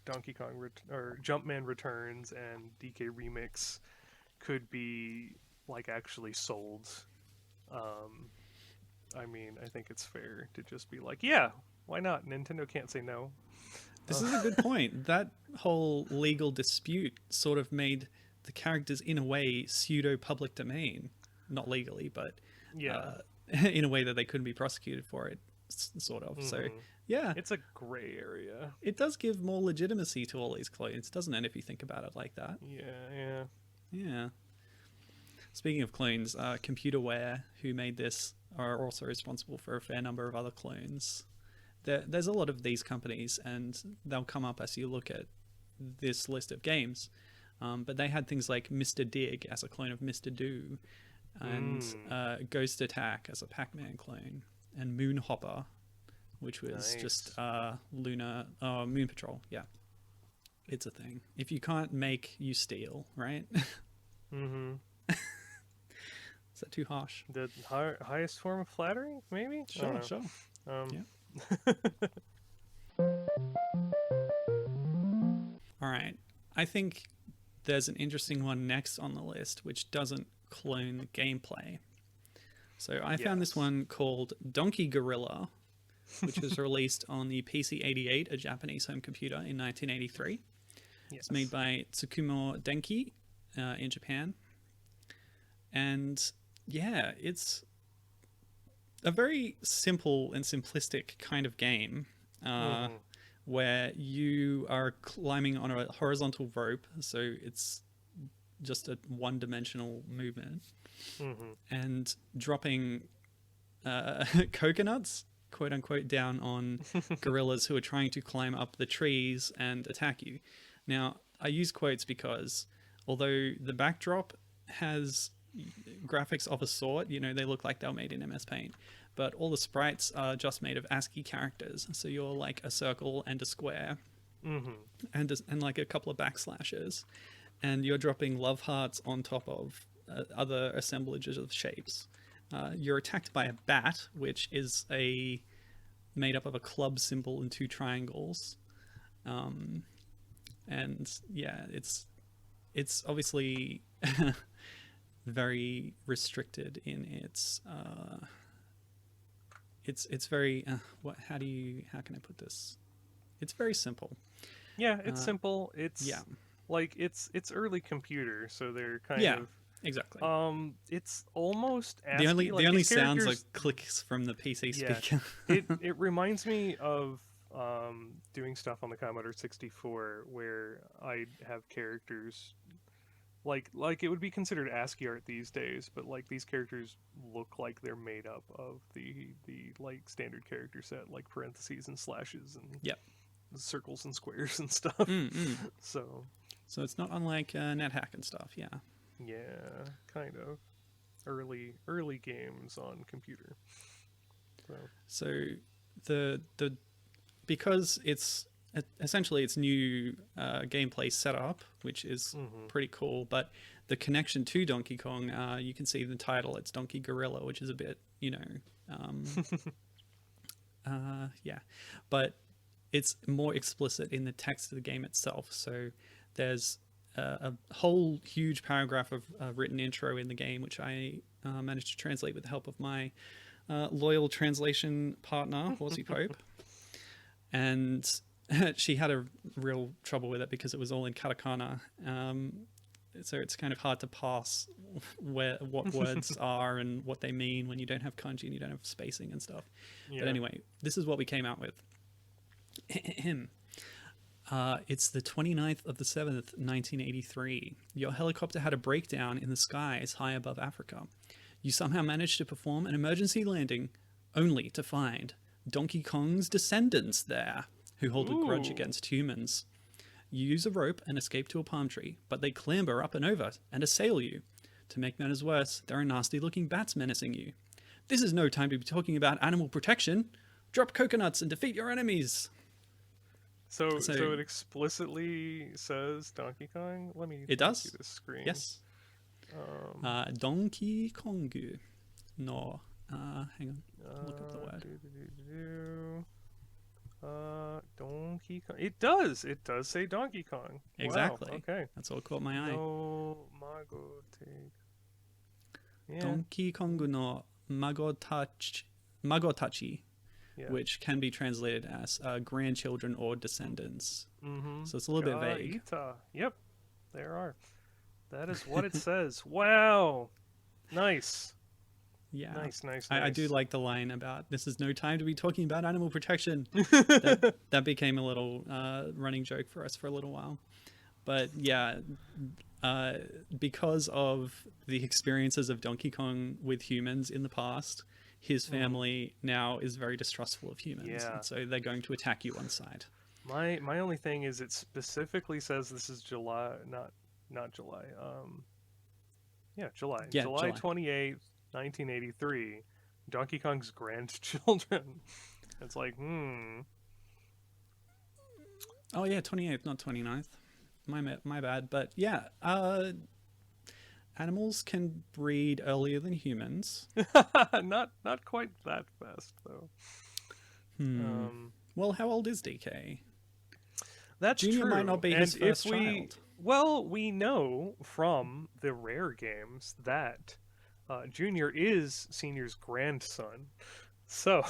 Donkey Kong or Jumpman Returns and DK Remix could be like actually sold, I mean, I think it's fair to just be like, yeah, why not? Nintendo can't say no. This is a good point. That whole legal dispute sort of made the characters, in a way, pseudo public domain. Not legally, but Yeah. in a way that they couldn't be prosecuted for it, sort of. Mm-hmm. So, yeah. It's a gray area. It does give more legitimacy to all these clones, doesn't it, if you think about it like that? Yeah. Yeah. Speaking of clones, Computerware, who made this, are also responsible for a fair number of other clones. There's a lot of these companies, and they'll come up as you look at this list of games. But they had things like Mr. Dig as a clone of Mr. Do, and Ghost Attack as a Pac-Man clone, and Moonhopper, which was just Moon Patrol. Yeah, it's a thing. If you can't make, you steal, right? Mm-hmm. Is that too harsh? The highest form of flattery, maybe? Sure. Yeah. All right. I think there's an interesting one next on the list, which doesn't clone the gameplay. So I found this one called Donkey Gorilla, which was released on the PC-88, a Japanese home computer, in 1983. Yes. It's made by Tsukumo Denki in Japan. And yeah, it's a very simple and simplistic kind of game where you are climbing on a horizontal rope, so it's just a one-dimensional movement, and dropping coconuts, quote-unquote, down on gorillas who are trying to climb up the trees and attack you. Now, I use quotes because although the backdrop has graphics of a sort, you know, they look like they were made in MS Paint, but all the sprites are just made of ASCII characters. So you're like a circle and a square, and like a couple of backslashes, and you're dropping love hearts on top of other assemblages of shapes. You're attacked by a bat, which is made up of a club symbol and two triangles, and yeah, it's obviously very restricted in its it's very how can I put this? It's very simple. Yeah, it's simple. It's like it's early computer, so they're kind of exactly. It's almost ASCII. The only sounds are clicks from the PC speaker. it reminds me of doing stuff on the Commodore 64 where I have characters like it would be considered ASCII art these days, but like these characters look like they're made up of the like standard character set, like parentheses and slashes and circles and squares and stuff. So it's not unlike NetHack and stuff. Yeah, kind of early games on computer. So the because it's essentially its new gameplay setup, which is pretty cool, but the connection to Donkey Kong, you can see the title, it's Donkey Gorilla, which is a bit, but it's more explicit in the text of the game itself. So there's a whole huge paragraph of written intro in the game, which I managed to translate with the help of my loyal translation partner, Horsey Pope. And she had a real trouble with it because it was all in katakana. So it's kind of hard to parse what words are and what they mean when you don't have kanji and you don't have spacing and stuff. But anyway, this is what we came out with. It's the 29th of the 7th, 1983. Your helicopter had a breakdown in the skies high above Africa. You somehow managed to perform an emergency landing, only to find Donkey Kong's descendants there, who hold a grudge against humans. You use a rope and escape to a palm tree, but they clamber up and over and assail you. To make matters worse, there are nasty-looking bats menacing you. This is no time to be talking about animal protection. Drop coconuts and defeat your enemies. So it explicitly says Donkey Kong? Let me see this screen. Yes. Donkey Kongu. No. Hang on. Look up the word. Donkey Kong. It does say Donkey Kong. Exactly. Wow, okay. That's what caught my eye. No Donkey Kongu no Magotachi. Yeah. Which can be translated as grandchildren or descendants. Mm-hmm. So it's a little bit vague. Yep, there are. That is what it says. Wow, nice. Yeah, nice. I do like the line about this is no time to be talking about animal protection. that became a little running joke for us for a little while. But yeah, because of the experiences of Donkey Kong with humans in the past, his family now is very distrustful of humans, and so they're going to attack you on sight. My only thing is it specifically says this is July, not July. July. Yeah, July 28th, 1983. Donkey Kong's grandchildren. It's like, Oh yeah, 28th, not 29th. My bad. But yeah, animals can breed earlier than humans. not quite that fast though. Well, how old is DK? That's Junior true. might not be his first child. Well, we know from the Rare games that Junior is Senior's grandson. So,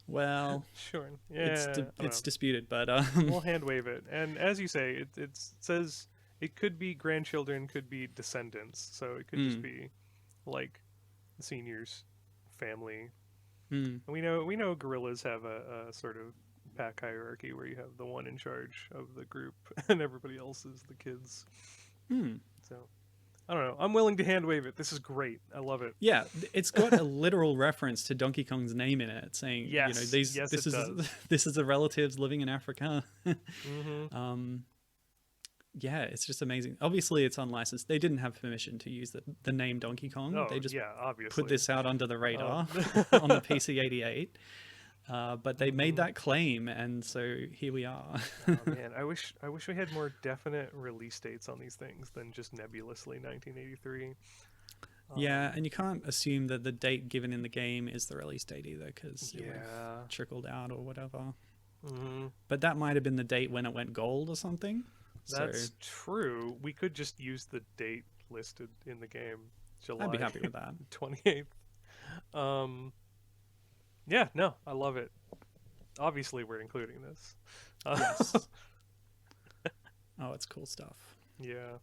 well, sure, yeah, it's disputed, but we'll hand wave it. And as you say, it says. It could be grandchildren, could be descendants, so it could just be like the Senior's family. And we know gorillas have a sort of pack hierarchy where you have the one in charge of the group and everybody else is the kids. So I don't know. I'm willing to hand wave it. This is great. I love it. Yeah, it's got a literal reference to Donkey Kong's name in it, saying this is the relatives living in Africa. Yeah, it's just amazing. Obviously, it's unlicensed. They didn't have permission to use the name Donkey Kong. They just obviously put this out under the radar on the PC-88. But they made that claim, and so here we are. Oh man, I wish we had more definite release dates on these things than just nebulously 1983. Yeah, and you can't assume that the date given in the game is the release date either, because it would have trickled out or whatever. But that might have been the date when it went gold or something. That's true. We could just use the date listed in the game. July. I'd be happy with that. 28th. Yeah, no, I love it. Obviously, we're including this. Yes. Oh, it's cool stuff. Yeah.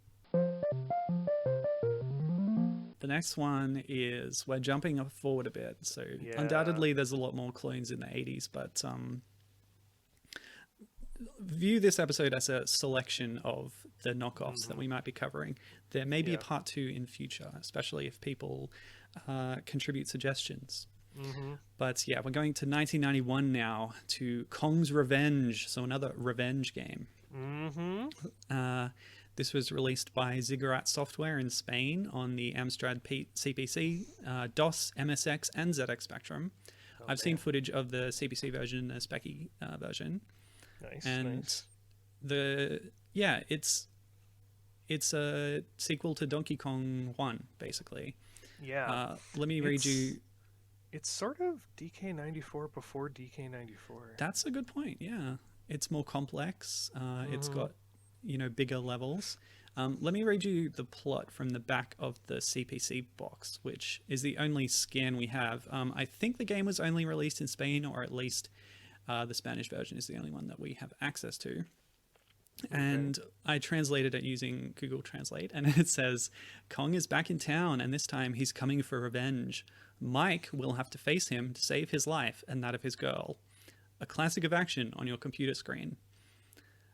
The next one is, we're jumping forward a bit. So undoubtedly there's a lot more clones in the 80s, but view this episode as a selection of the knockoffs that we might be covering. There may be a part 2 in future, especially if people contribute suggestions. But yeah, we're going to 1991 now, to Kong's Revenge, so another revenge game. This was released by Ziggurat Software in Spain on the Amstrad CPC, DOS, MSX, and ZX Spectrum. I've seen footage of the CPC version, the Specky version. Nice. And it's a sequel to Donkey Kong 1, basically. Yeah. Let me read you. It's sort of DK94 before DK94. That's a good point. Yeah, it's more complex. It's got bigger levels. Let me read you the plot from the back of the CPC box, which is the only scan we have. I think the game was only released in Spain, or at least the Spanish version is the only one that we have access to. And I translated it using Google Translate, and it says, Kong is back in town, and this time he's coming for revenge. Mike will have to face him to save his life and that of his girl. A classic of action on your computer screen.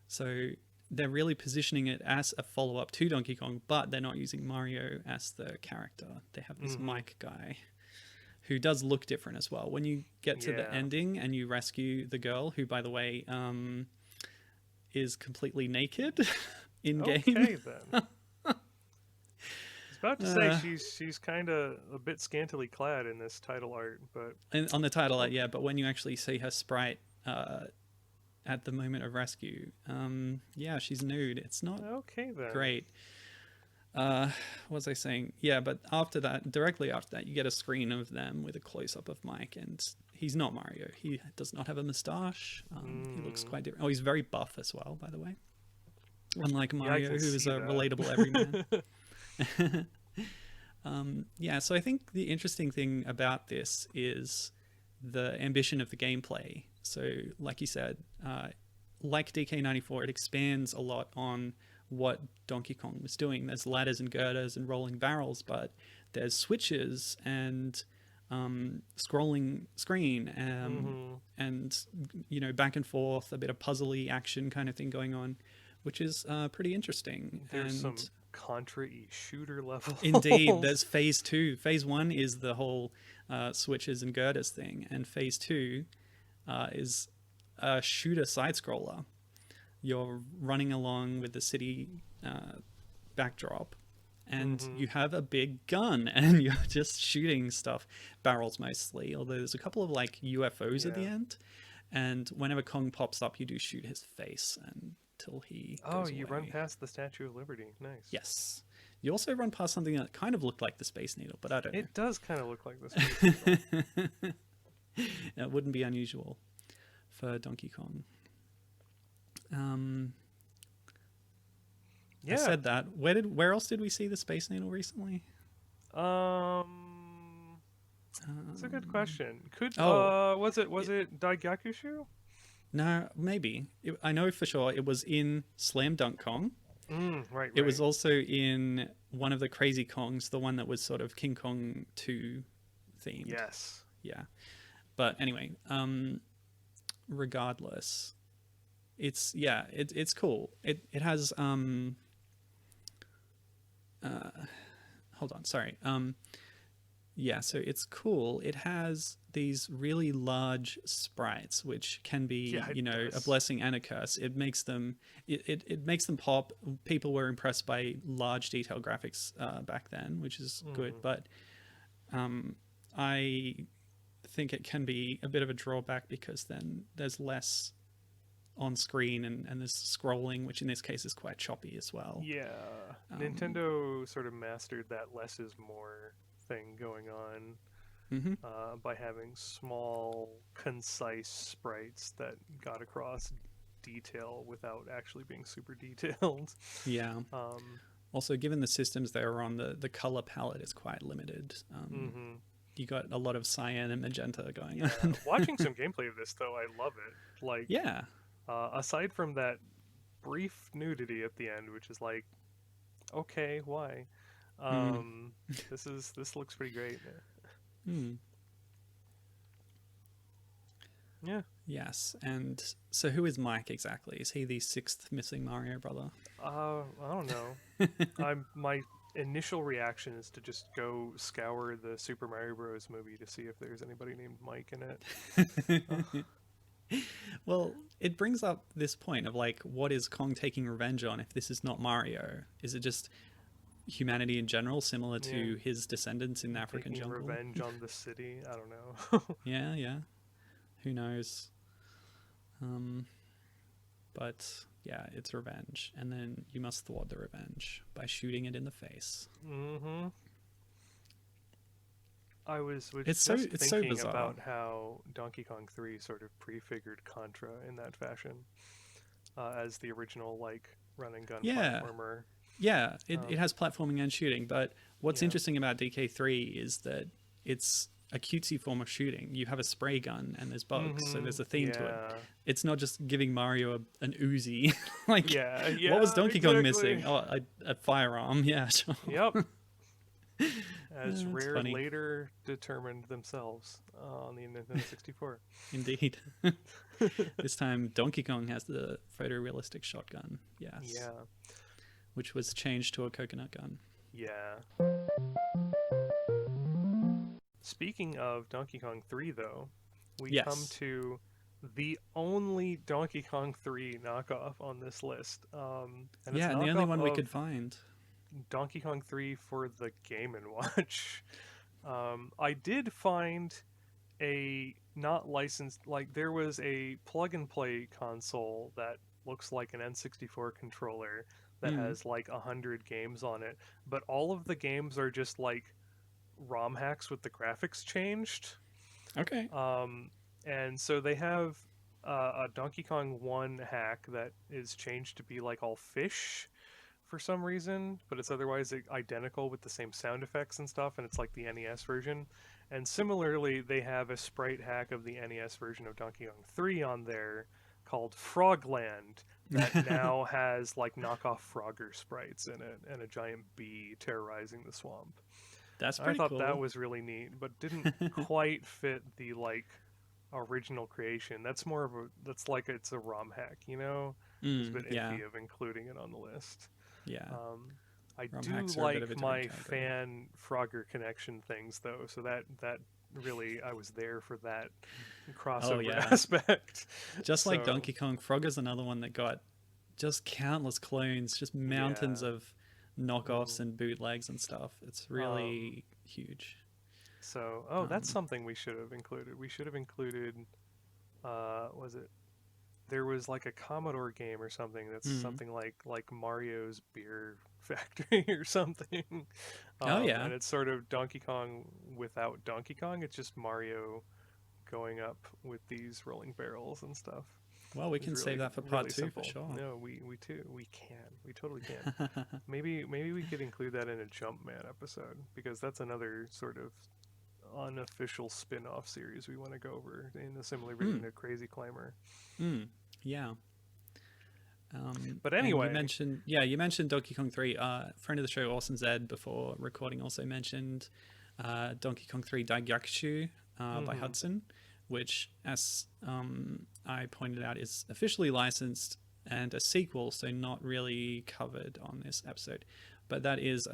So they're really positioning it as a follow-up to Donkey Kong, but they're not using Mario as the character. They have this Mike guy who does look different as well. When you get to the ending and you rescue the girl, who, by the way, is completely naked in game. Okay, then. about to say she's kind of a bit scantily clad in this title art, but and on the title art, yeah. But when you actually see her sprite at the moment of rescue, yeah, she's nude. It's not okay then. great. What was I saying? Yeah, but after that, directly after that, you get a screen of them with a close up of Mike, and he's not Mario. He does not have a moustache. He looks quite different. Oh, he's very buff as well, by the way. Unlike Mario, who is a relatable everyman. Yeah, so I think the interesting thing about this is the ambition of the gameplay. So, like you said, like DK94, it expands a lot on what Donkey Kong was doing. There's ladders and girders and rolling barrels, but there's switches and scrolling screen and back and forth, a bit of puzzly action kind of thing going on, which is pretty interesting. There's some Contra-y shooter level. Indeed, there's phase 2. Phase 1 is the whole switches and girders thing, and phase 2 is a shooter side scroller. You're running along with the city backdrop, and you have a big gun, and you're just shooting stuff, barrels mostly, although there's a couple of like UFOs at the end, and whenever Kong pops up, you do shoot his face until he goes away. Run past the Statue of Liberty. Nice. Yes. You also run past something that kind of looked like the Space Needle, but I don't know. It does kind of look like the Space Needle. It wouldn't be unusual for Donkey Kong. I said that. Where else did we see the Space Needle recently? That's a good question. Was it Daigakushu? No, maybe. I know for sure it was in Slam Dunk Kong. Right. It was also in one of the Crazy Kongs, the one that was sort of King Kong 2 themed. Yes. Yeah. But anyway, regardless, it's cool. It has hold on, sorry. Yeah, so it's cool. It has these really large sprites, which can be, a blessing and a curse. It makes them pop. People were impressed by large detail graphics back then, which is good. But I think it can be a bit of a drawback because then there's less on screen and there's scrolling, which in this case is quite choppy as well. Yeah, Nintendo sort of mastered that less is more thing going on by having small, concise sprites that got across detail without actually being super detailed. Yeah. Also, given the systems they were on, the color palette is quite limited. You got a lot of cyan and magenta going on. Watching some gameplay of this, though, I love it. Like, yeah. Aside from that brief nudity at the end, which is like, okay, why? This looks pretty great. Yeah. Yes, and so who is Mike exactly? Is he the 6th missing Mario brother? I don't know. My initial reaction is to just go scour the Super Mario Bros. Movie to see if there's anybody named Mike in it. Well, it brings up this point of like, what is Kong taking revenge on if this is not Mario? Is it just humanity in general, similar to his descendants in the African jungle? Revenge on the city? I don't know. Yeah. Who knows? But yeah, it's revenge, and then you must thwart the revenge by shooting it in the face. I was it's thinking so bizarre about how Donkey Kong 3 sort of prefigured Contra in that fashion, as the original like run and gun platformer. Yeah, it has platforming and shooting, but what's interesting about DK3 is that it's a cutesy form of shooting. You have a spray gun and there's bugs, so there's a theme to it. It's not just giving Mario an Uzi. Like, what was Donkey Kong missing? Oh, a firearm. Yeah, sure. Yep. As Rare later determined themselves on the Nintendo 64. Indeed. This time Donkey Kong has the photorealistic shotgun. Yes. Yeah. Which was changed to a coconut gun. Yeah. Speaking of Donkey Kong 3, though, we come to the only Donkey Kong 3 knockoff on this list. And the only one we could find. Donkey Kong 3 for the Game and Watch. I did find a not licensed, like there was a plug and play console that looks like an N64 controller that Mm. has like 100 games on it, but all of the games are just like ROM hacks with the graphics changed. Okay. Um, and so they have a Donkey Kong 1 hack that is changed to be like all fish for some reason, but it's otherwise identical with the same sound effects and stuff, and it's like the NES version. And similarly, they have a sprite hack of the NES version of Donkey Kong 3 on there called Frogland that now has like knockoff Frogger sprites in it and a giant bee terrorizing the swamp. That's I pretty thought that cool. was really neat, but didn't quite fit the like original creation. That's more of a that's like it's a ROM hack, you know? I was a bit Yeah. iffy of including it on the list. Yeah. Um, I ROM do hacks are a bit of a like different my category. fan Frogger connection things though, so that really I was there for that Oh crossover yeah. aspect. Just like So Donkey Kong, Frogger's another one that got just countless clones, just mountains yeah. of knockoffs Mm. and bootlegs and stuff. It's Um, really huge. so oh, that's Um, something we should have included. We should have included was it there was like a Commodore game or something that's mm. something like Mario's Beer Factory or something. Oh yeah. And it's sort of Donkey Kong without Donkey Kong. It's just Mario going up with these rolling barrels and stuff. Well, we It's can save really that for part really two for simple. sure. No, we can. We totally can. Maybe we could include that in a Jumpman episode because that's another sort of unofficial spin-off series we want to go over in a similar vein mm. to Crazy Climber. Mm. Yeah. But And anyway, you mentioned Donkey Kong 3. Friend of the show, Orson Zed, before recording, also mentioned Donkey Kong 3 Daigyakushu by hmm Hudson, which, as I pointed out, is officially licensed and a sequel, so not really covered on this episode. But that is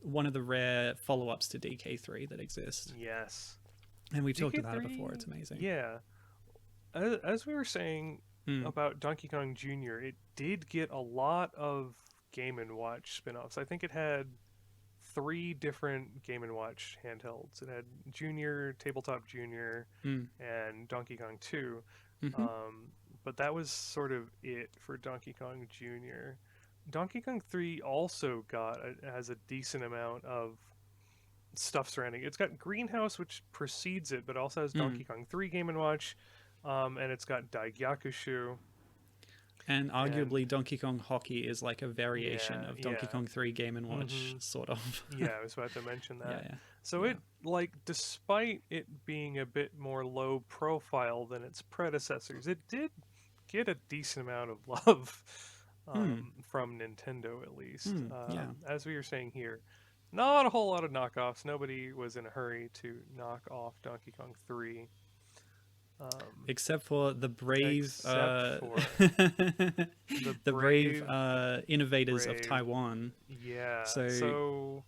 one of the rare follow-ups to DK3 that exist. yes, And we've talked about it before. DK3, It's amazing. yeah. As we were saying Mm, about Donkey Kong Jr., it did get a lot of Game and Watch spin-offs. I think it had three different Game and Watch handhelds. It had Junior, Tabletop Junior, mm, and Donkey Kong 2. mm-hmm. Um, but that was sort of it for Donkey Kong Jr. Donkey Kong 3 also has a decent amount of stuff surrounding it. It's got Greenhouse, which precedes it, but also has Mm. Donkey Kong 3 Game and Watch, and it's got Daigyakushu, And and arguably, Donkey Kong Hockey is like a variation yeah, of Donkey yeah, Kong 3 Game & Watch, hmm sort of. yeah. I was about to mention Yeah, that. yeah, So yeah. it like, despite it being a bit more low profile than its predecessors, it did get a decent amount of love Hmm, from Nintendo, at least. yeah. As we were saying here, not a whole lot of knockoffs. Nobody was in a hurry to knock off Donkey Kong 3. Um, Except for the brave, except for the the brave brave, innovators of brave, Taiwan. yeah. So, So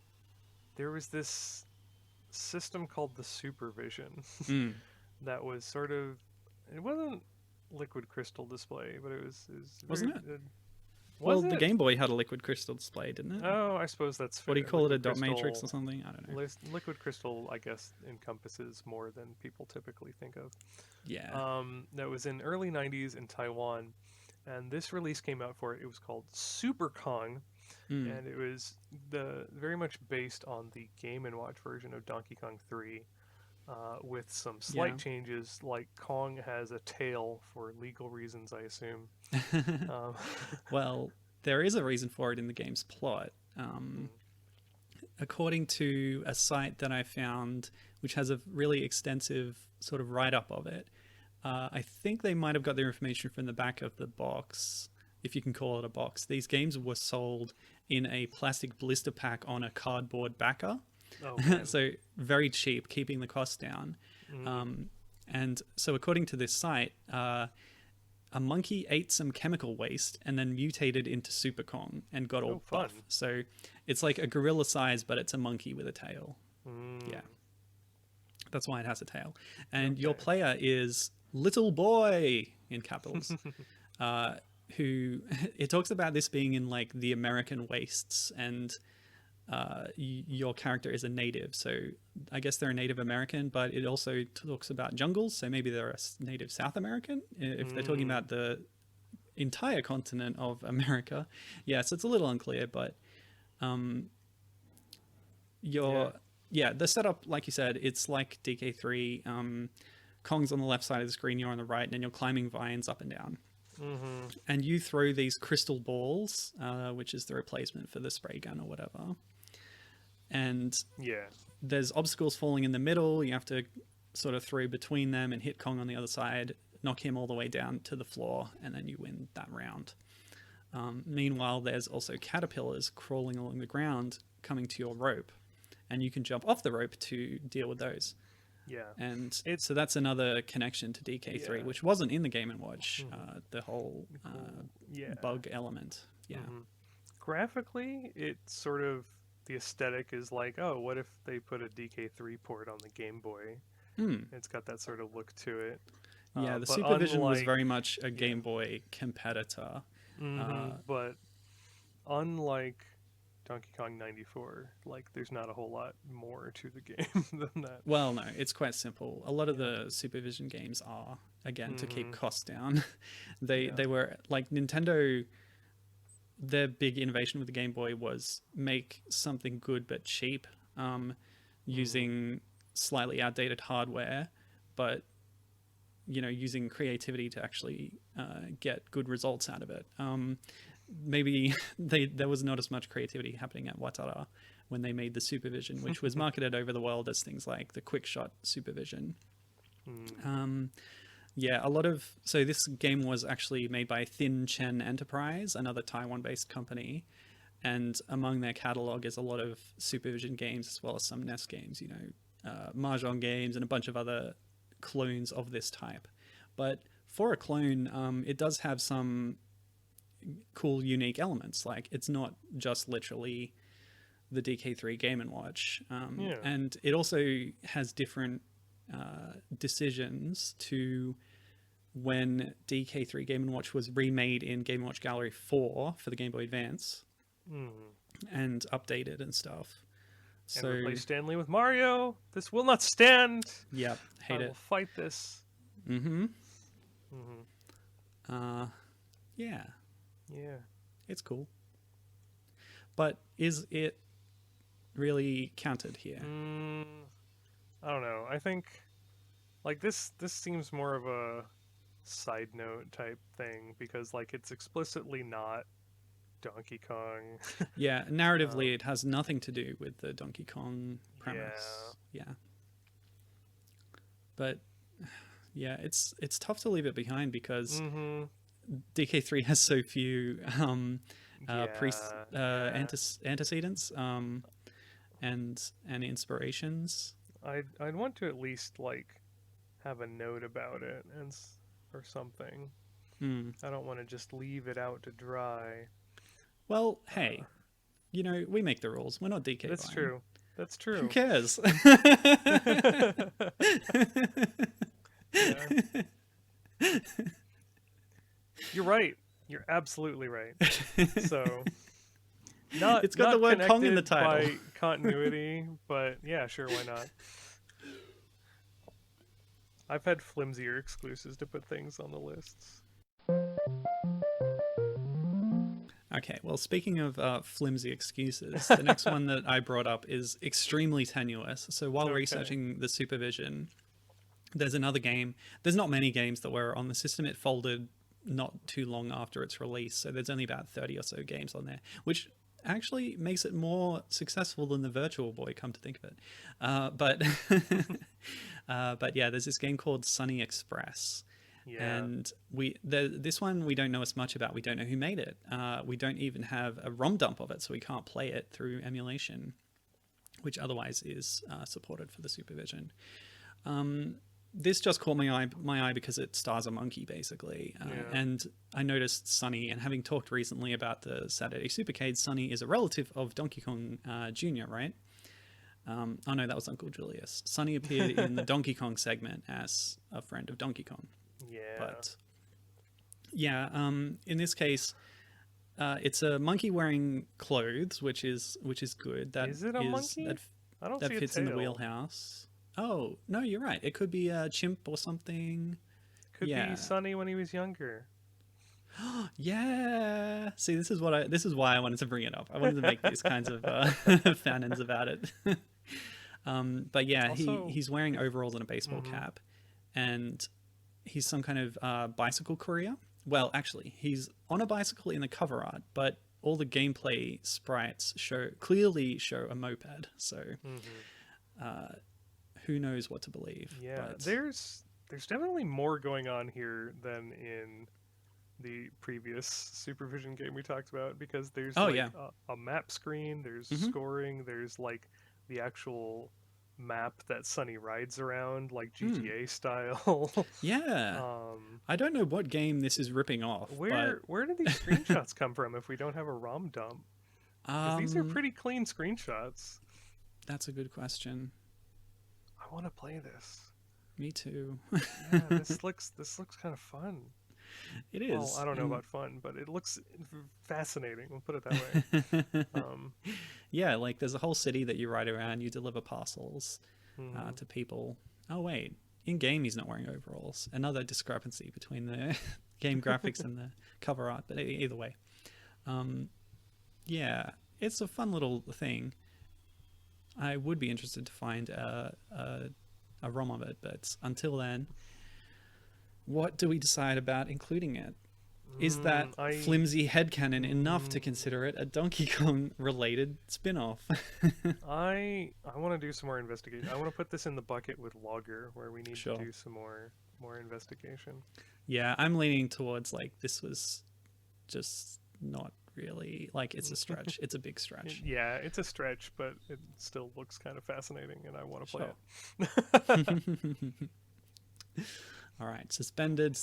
there was this system called the Supervision mm, that was sort of, it wasn't liquid crystal display, but it was very, wasn't it? was Well, the it? Game Boy had a liquid crystal display, didn't it? Oh, I suppose that's What do fair. you call it? A Liquid dot matrix or crystal, something? I don't know. liquid crystal, I guess, encompasses more than people typically think of. Yeah. That was in early '90s in Taiwan, and this release came out for it. It was called Super Kong, Mm, and it was the very much based on the Game and Watch version of Donkey Kong 3, with some yeah. slight changes. Like Kong has a tail for legal reasons, I assume. Um, Well, there is a reason for it in the game's plot. According to a site that I found, which has a really extensive sort of write up of it, I think they might have got their information from the back of the box, if you can call it a box. These games were sold in a plastic blister pack on a cardboard backer. oh man. So very cheap, keeping the cost down. Mm. Um, and so, according to this site, a monkey ate some chemical waste and then mutated into Super Kong and got Oh, all fun. buff. So it's like a gorilla size, but it's a monkey with a tail. Mm. Yeah, that's why it has a tail. And your Okay. player is Little Boy in capitals, who it talks about this being in like the American wastes, and your character is a native. So I guess they're a Native American, but it also talks about jungles. So maybe they're a native South American if they're talking about the entire continent of America. Yeah, so it's a little unclear, but the setup, like you said, it's like DK3. Kong's on the left side of the screen, you're on the right, and then you're climbing vines up and down. And you throw these crystal balls, which is the replacement for the spray gun or whatever. And there's obstacles falling in the middle. You have to sort of throw between them and hit Kong on the other side, knock him all the way down to the floor, and then you win that round. Meanwhile, there's also caterpillars crawling along the ground coming to your rope, and you can jump off the rope to deal with those. And so that's another connection to DK3, which wasn't in the Game & Watch, the whole bug element. Graphically, it sort of, the aesthetic is like, oh, what if they put a DK3 port on the Game Boy? It's got that sort of look to it. The Supervision was very much a Game Boy competitor. But unlike Donkey Kong 94, like, there's not a whole lot more to the game than that. Well, no, it's quite simple. A lot of the Supervision games are, again, to keep costs down. They were, like, Nintendo, their big innovation with the Game Boy was make something good but cheap, using slightly outdated hardware, but, you know, using creativity to actually get good results out of it. Maybe there was not as much creativity happening at Watara when they made the Supervision, which was marketed over the world as things like the Quick Shot Supervision. So this game was actually made by Thin Chen Enterprise, another Taiwan-based company, and among their catalog is a lot of Supervision games as well as some NES games, you know, Mahjong games and a bunch of other clones of this type. But for a clone, it does have some cool, unique elements. Like, it's not just literally the DK3 Game & Watch. And it also has different decisions to when DK3 Game & Watch was remade in Game & Watch Gallery 4 for the Game Boy Advance and updated and stuff. And replace Stanley with Mario. This will not stand. Yep, hate I it. will fight this. Yeah. It's cool. But is it really counted here? I don't know. I think, like, this seems more of a side note type thing, because, like, it's explicitly not Donkey Kong. Narratively, it has nothing to do with the Donkey Kong premise. But it's tough to leave it behind because DK3 has so few antecedents and inspirations. I'd want to at least, like, have a note about it or something. I don't want to just leave it out to dry. Well, hey, you know, we make the rules. We're not DK. That's true. Who cares? You're right. You're absolutely right. So, it's got the word Kong in the title. By continuity, but yeah, sure, why not? I've had flimsier excuses to put things on the lists. Okay, well, speaking of flimsy excuses, the next one that I brought up is extremely tenuous. So while researching the Supervision, there's another game. There's not many games that were on the system. It folded not too long after its release, so there's only about 30 or so games on there, which actually makes it more successful than the Virtual Boy, come to think of it. But yeah, there's this game called Sunny Express. And this one we don't know as much about. We don't know who made it. We don't even have a ROM dump of it, so we can't play it through emulation, which otherwise is supported for the Supervision. This just caught my eye because it stars a monkey, basically. And I noticed Sunny, and having talked recently about the Saturday Supercade, Sunny is a relative of Donkey Kong Jr., right? Oh no, that was Uncle Julius. Sunny appeared in the Donkey Kong segment as a friend of Donkey Kong. But yeah, in this case, it's a monkey wearing clothes, which is good. Is it a monkey? I don't that see a fits in the tail. wheelhouse. Oh no, you're right. It could be a chimp or something. Could be Sonny when he was younger. Yeah. See, this is why I wanted to bring it up. I wanted to make these kinds of fanons about it. But yeah, Also, he's wearing overalls and a baseball cap, and he's some kind of bicycle courier. Well, actually, he's on a bicycle in the cover art, but all the gameplay sprites clearly show a moped. So, who knows what to believe? yeah, but... there's definitely more going on here than in the previous Supervision game we talked about, because there's a map screen, there's scoring, there's like the actual map that Sonny rides around, like GTA style. Yeah. I don't know what game this is ripping off. Where do these screenshots come from if we don't have a ROM dump? These are pretty clean screenshots. That's a good question. I want to play this. Me too. Yeah, this looks kind of fun. It is. Well, I don't know about fun, but it looks fascinating. We'll put it that way. Yeah, like there's a whole city that you ride around. You deliver parcels to people. Oh wait, in game he's not wearing overalls. Another discrepancy between the game graphics and the cover art. But either way, yeah, it's a fun little thing. I would be interested to find a ROM of it, but until then, what do we decide about including it? Is that flimsy headcanon enough to consider it a Donkey Kong related spin-off? I want to do some more investigation. I want to put this in the bucket with Logger, where we need to do some more investigation. Yeah, I'm leaning towards like this was just not really, like, it's a stretch. It's a big stretch. Yeah, it's a stretch, but it still looks kind of fascinating, and I want to play it. All right, suspended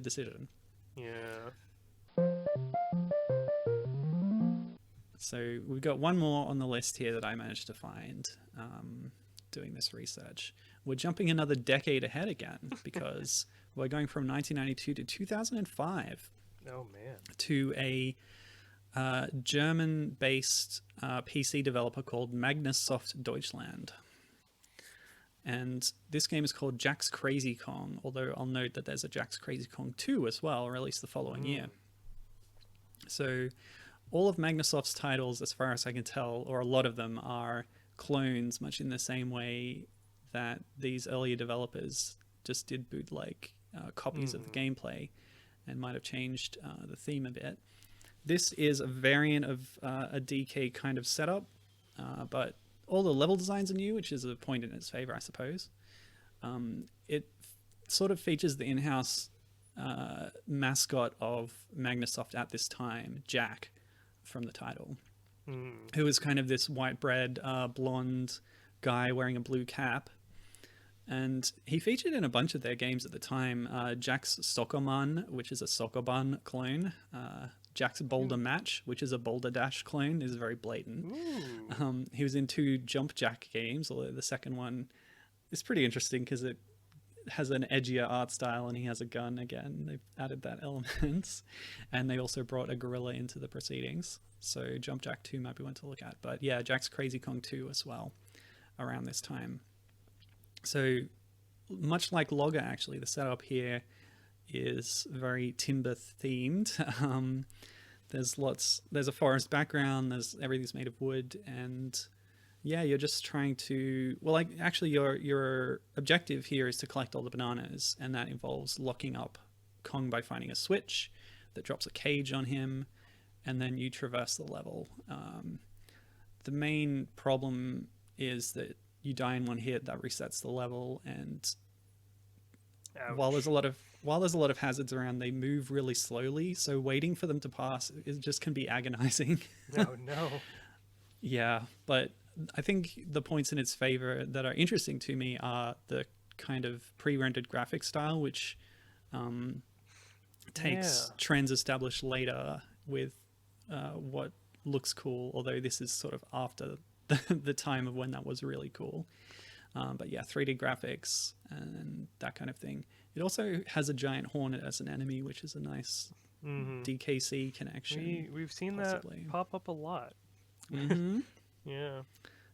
decision. Yeah. So we've got one more on the list here that I managed to find doing this research. We're jumping another decade ahead again because we're going from 1992 to 2005. Oh, man. To a German-based PC developer called Magnussoft Deutschland. And this game is called Jack's Crazy Kong, although I'll note that there's a Jack's Crazy Kong 2 as well, released the following year. So all of Magnussoft's titles, as far as I can tell, or a lot of them, are clones, much in the same way that these earlier developers just did bootleg copies of the gameplay and might have changed the theme a bit. This is a variant of a DK kind of setup, but all the level designs are new, which is a point in its favor, I suppose. It sort of features the in-house mascot of Magnussoft at this time, Jack, from the title, who is kind of this white bread, blonde guy wearing a blue cap. And he featured in a bunch of their games at the time. Jack's Soccerman, which is a Soccerban clone. Jack's Boulder Match, which is a Boulder Dash clone, is very blatant. He was in 2 Jump Jack games, although the second one is pretty interesting because it has an edgier art style and he has a gun again. They've added that element. And they also brought a gorilla into the proceedings. So Jump Jack 2 might be one to look at. But yeah, Jack's Crazy Kong 2 as well around this time. So much like Logger, actually, the setup here is very timber themed. There's a forest background, everything's made of wood, and yeah, you're just trying to, well, like, actually your objective here is to collect all the bananas, and that involves locking up Kong by finding a switch that drops a cage on him, and then you traverse the level. The main problem is that you die in one hit, that resets the level, and while there's a lot of hazards around, they move really slowly, so waiting for them to pass just can be agonizing. Oh no. Yeah, but I think the points in its favor that are interesting to me are the kind of pre-rendered graphic style, which takes trends established later with what looks cool, although this is sort of after the time of when that was really cool. But yeah, 3D graphics and that kind of thing. It also has a giant hornet as an enemy, which is a nice DKC connection. We've seen possibly. that pop up a lot. Mm-hmm. Yeah.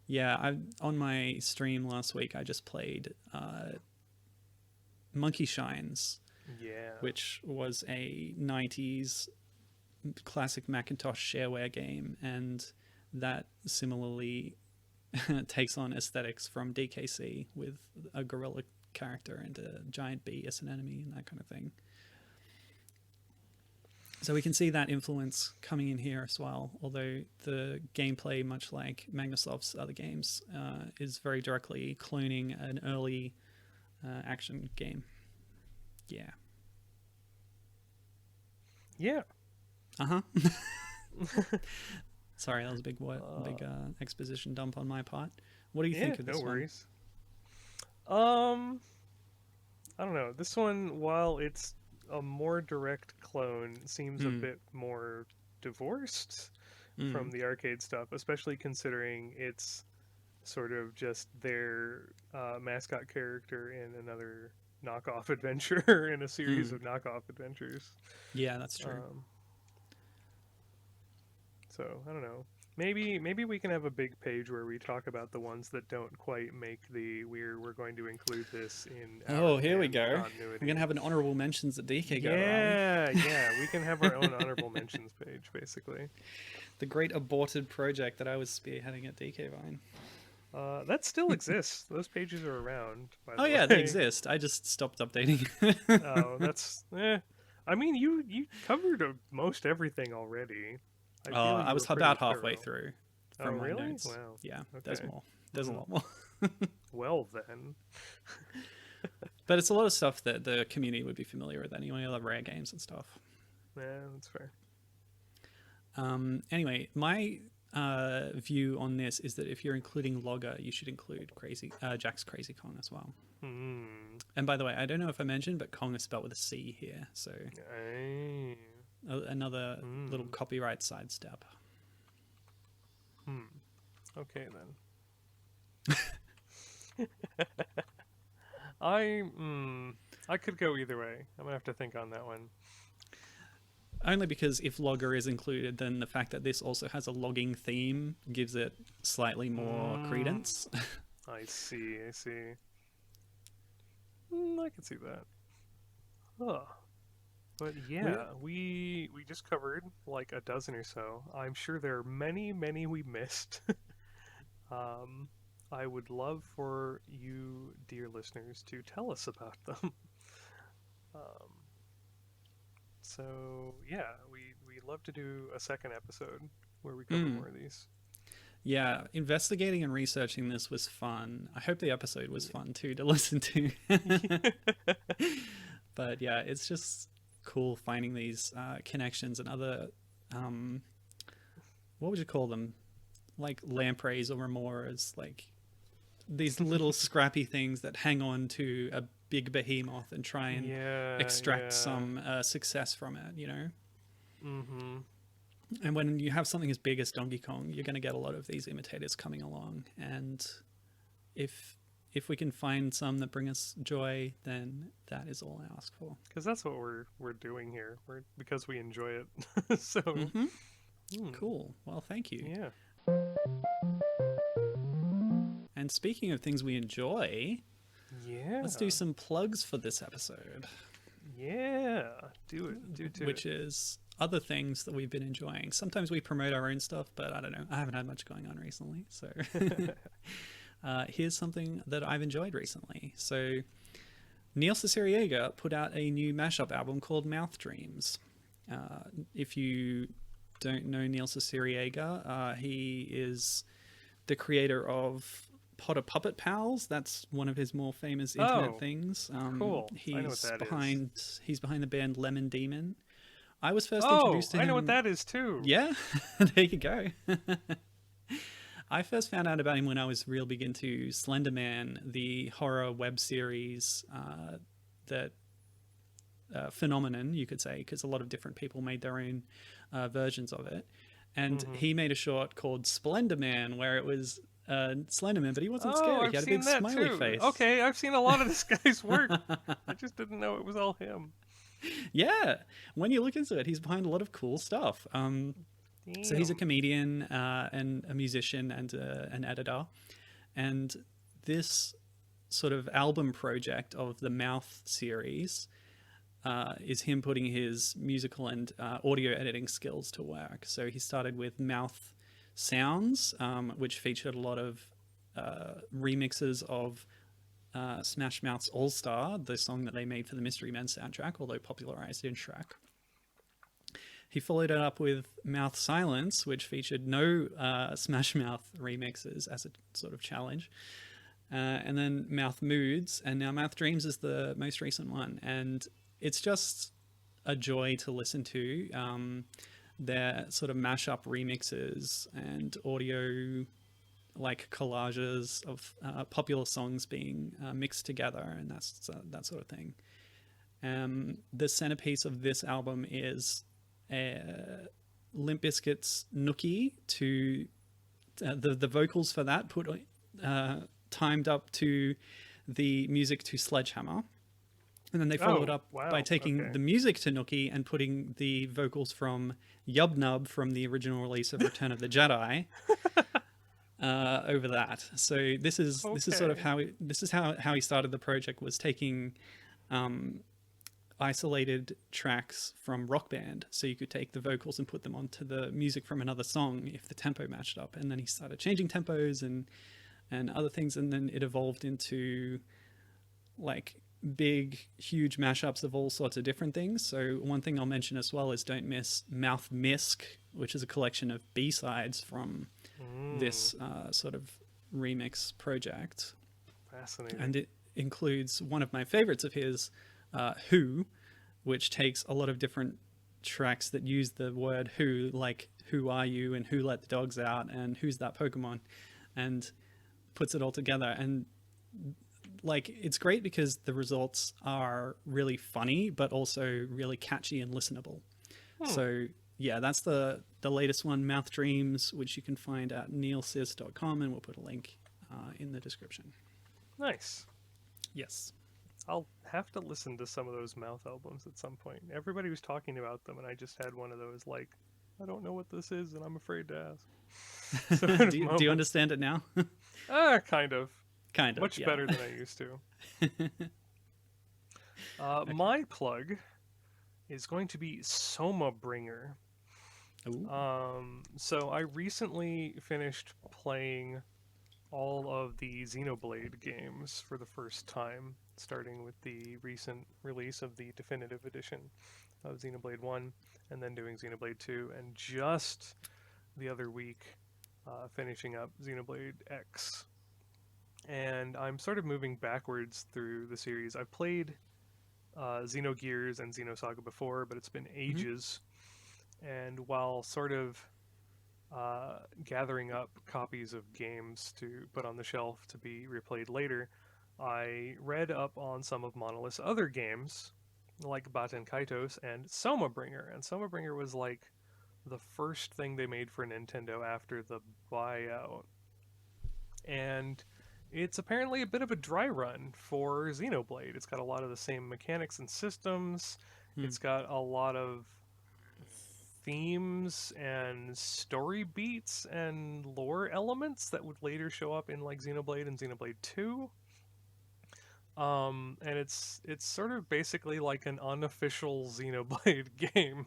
Yeah, on my stream last week, I just played Monkey Shines, which was a 90s classic Macintosh shareware game, and that similarly takes on aesthetics from DKC with a gorilla character and a giant bee as an enemy and that kind of thing. So we can see that influence coming in here as well, although the gameplay, much like Magnasoft's other games, is very directly cloning an early action game. Yeah. Yeah. Uh-huh. Sorry, that was a big exposition dump on my part. What do you think of this one? No worries. I don't know. This one, while it's a more direct clone, seems a bit more divorced from the arcade stuff, especially considering it's sort of just their mascot character in another knockoff adventure in a series of knockoff adventures. Yeah, that's true. So I don't know. Maybe we can have a big page where we talk about the ones that don't quite make the we're going to include this in. Oh, here we go. Continuity. We're gonna have an honorable mentions at DK. Yeah, we can have our own honorable mentions page, basically. The great aborted project that I was spearheading at DK Vine. That still exists. Those pages are around. By the way. Yeah, they exist. I just stopped updating. Oh, that's. I mean, you covered most everything already. I was about halfway through. From my notes. Wow. Yeah, okay. There's more. There's a lot more. Well then. But it's a lot of stuff that the community would be familiar with anyway. I love rare games and stuff. Yeah, that's fair. Anyway, my view on this is that if you're including Logger, you should include Jack's Crazy Kong as well. And by the way, I don't know if I mentioned, but Kong is spelled with a C here, so another little copyright sidestep. Okay then. I could go either way. I'm gonna have to think on that one. Only because if Logger is included, then the fact that this also has a logging theme gives it slightly more credence. I see. I can see that. But yeah, we just covered like a dozen or so. I'm sure there are many we missed. I would love for you, dear listeners, to tell us about them. So yeah, we'd love to do a second episode where we cover more of these. Yeah, investigating and researching this was fun. I hope the episode was fun too to listen to. But yeah, it's just cool finding these connections and other what would you call them, like lampreys or remoras, like these little scrappy things that hang on to a big behemoth and try and extract some success from it, you know. And when you have something as big as Donkey Kong, you're going to get a lot of these imitators coming along, and if we can find some that bring us joy, then that is all I ask for. Because that's what we're doing here. Because we enjoy it. So cool. Well, thank you. Yeah. And speaking of things we enjoy, let's do some plugs for this episode. Yeah, do it. Which is other things that we've been enjoying. Sometimes we promote our own stuff, but I don't know. I haven't had much going on recently, so here's something that I've enjoyed recently. So Neil Cicierega put out a new mashup album called Mouth Dreams. If you don't know Neil Cicierega, he is the creator of Potter Puppet Pals. That's one of his more famous internet things. Cool. He's I know what that is. He's behind the band Lemon Demon. I was first introduced to him. I know what that is too. Yeah, there you go. I first found out about him when I was real big into Slender Man, the horror web series that phenomenon, you could say, because a lot of different people made their own versions of it. And he made a short called Splendor Man, where it was Slenderman, but he wasn't scary. He had a big smiley face. Okay, I've seen a lot of this guy's work. I just didn't know it was all him. Yeah, when you look into it, he's behind a lot of cool stuff. So he's a Damn. comedian and a musician and an editor. And this sort of album project of the Mouth series is him putting his musical and audio editing skills to work. So he started with Mouth Sounds, which featured a lot of remixes of Smash Mouth's All Star, the song that they made for the Mystery Men soundtrack, although popularized in Shrek. He followed it up with Mouth Silence, which featured no Smash Mouth remixes as a sort of challenge. And then Mouth Moods, and now Mouth Dreams is the most recent one. And it's just a joy to listen to. Their sort of mashup remixes and audio like collages of popular songs being mixed together, and that's that sort of thing. The centerpiece of this album is Limp Bizkit's Nookie. To the vocals for that put timed up to the music to Sledgehammer. And then they followed up by taking the music to Nookie and putting the vocals from Yub Nub from the original release of Return of the Jedi over that. So this is sort of how he started the project, was taking isolated tracks from Rock Band. So you could take the vocals and put them onto the music from another song if the tempo matched up. And then he started changing tempos and other things, and then it evolved into like big, huge mashups of all sorts of different things. So one thing I'll mention as well is don't miss Mouth Misk, which is a collection of B-sides from this sort of remix project. Fascinating. And it includes one of my favorites of his, Who, which takes a lot of different tracks that use the word who, like Who Are You and Who Let the Dogs Out and Who's That Pokemon, and puts it all together. And like, it's great because the results are really funny but also really catchy and listenable. So yeah, that's the latest one, Mouth Dreams, which you can find at neilsis.com, and we'll put a link in the description. Nice. Yes. I'll have to listen to some of those Mouth albums at some point. Everybody was talking about them, and I just had one of those, like, I don't know what this is, and I'm afraid to ask. Do you understand it now? Kind of. Kind of. Much better than I used to. Okay. My plug is going to be Soma Bringer. So I recently finished playing all of the Xenoblade games for the first time, starting with the recent release of the definitive edition of Xenoblade 1, and then doing Xenoblade 2, and just the other week finishing up Xenoblade X. And I'm sort of moving backwards through the series. I've played Xenogears and Xenosaga before, but it's been ages. And while sort of gathering up copies of games to put on the shelf to be replayed later, I read up on some of Monolith's other games, like Baten Kaitos and Soma Bringer. And Soma Bringer was like the first thing they made for Nintendo after the buyout. And it's apparently a bit of a dry run for Xenoblade. It's got a lot of the same mechanics and systems. It's got a lot of themes and story beats and lore elements that would later show up in like Xenoblade and Xenoblade 2. And it's sort of basically like an unofficial Xenoblade game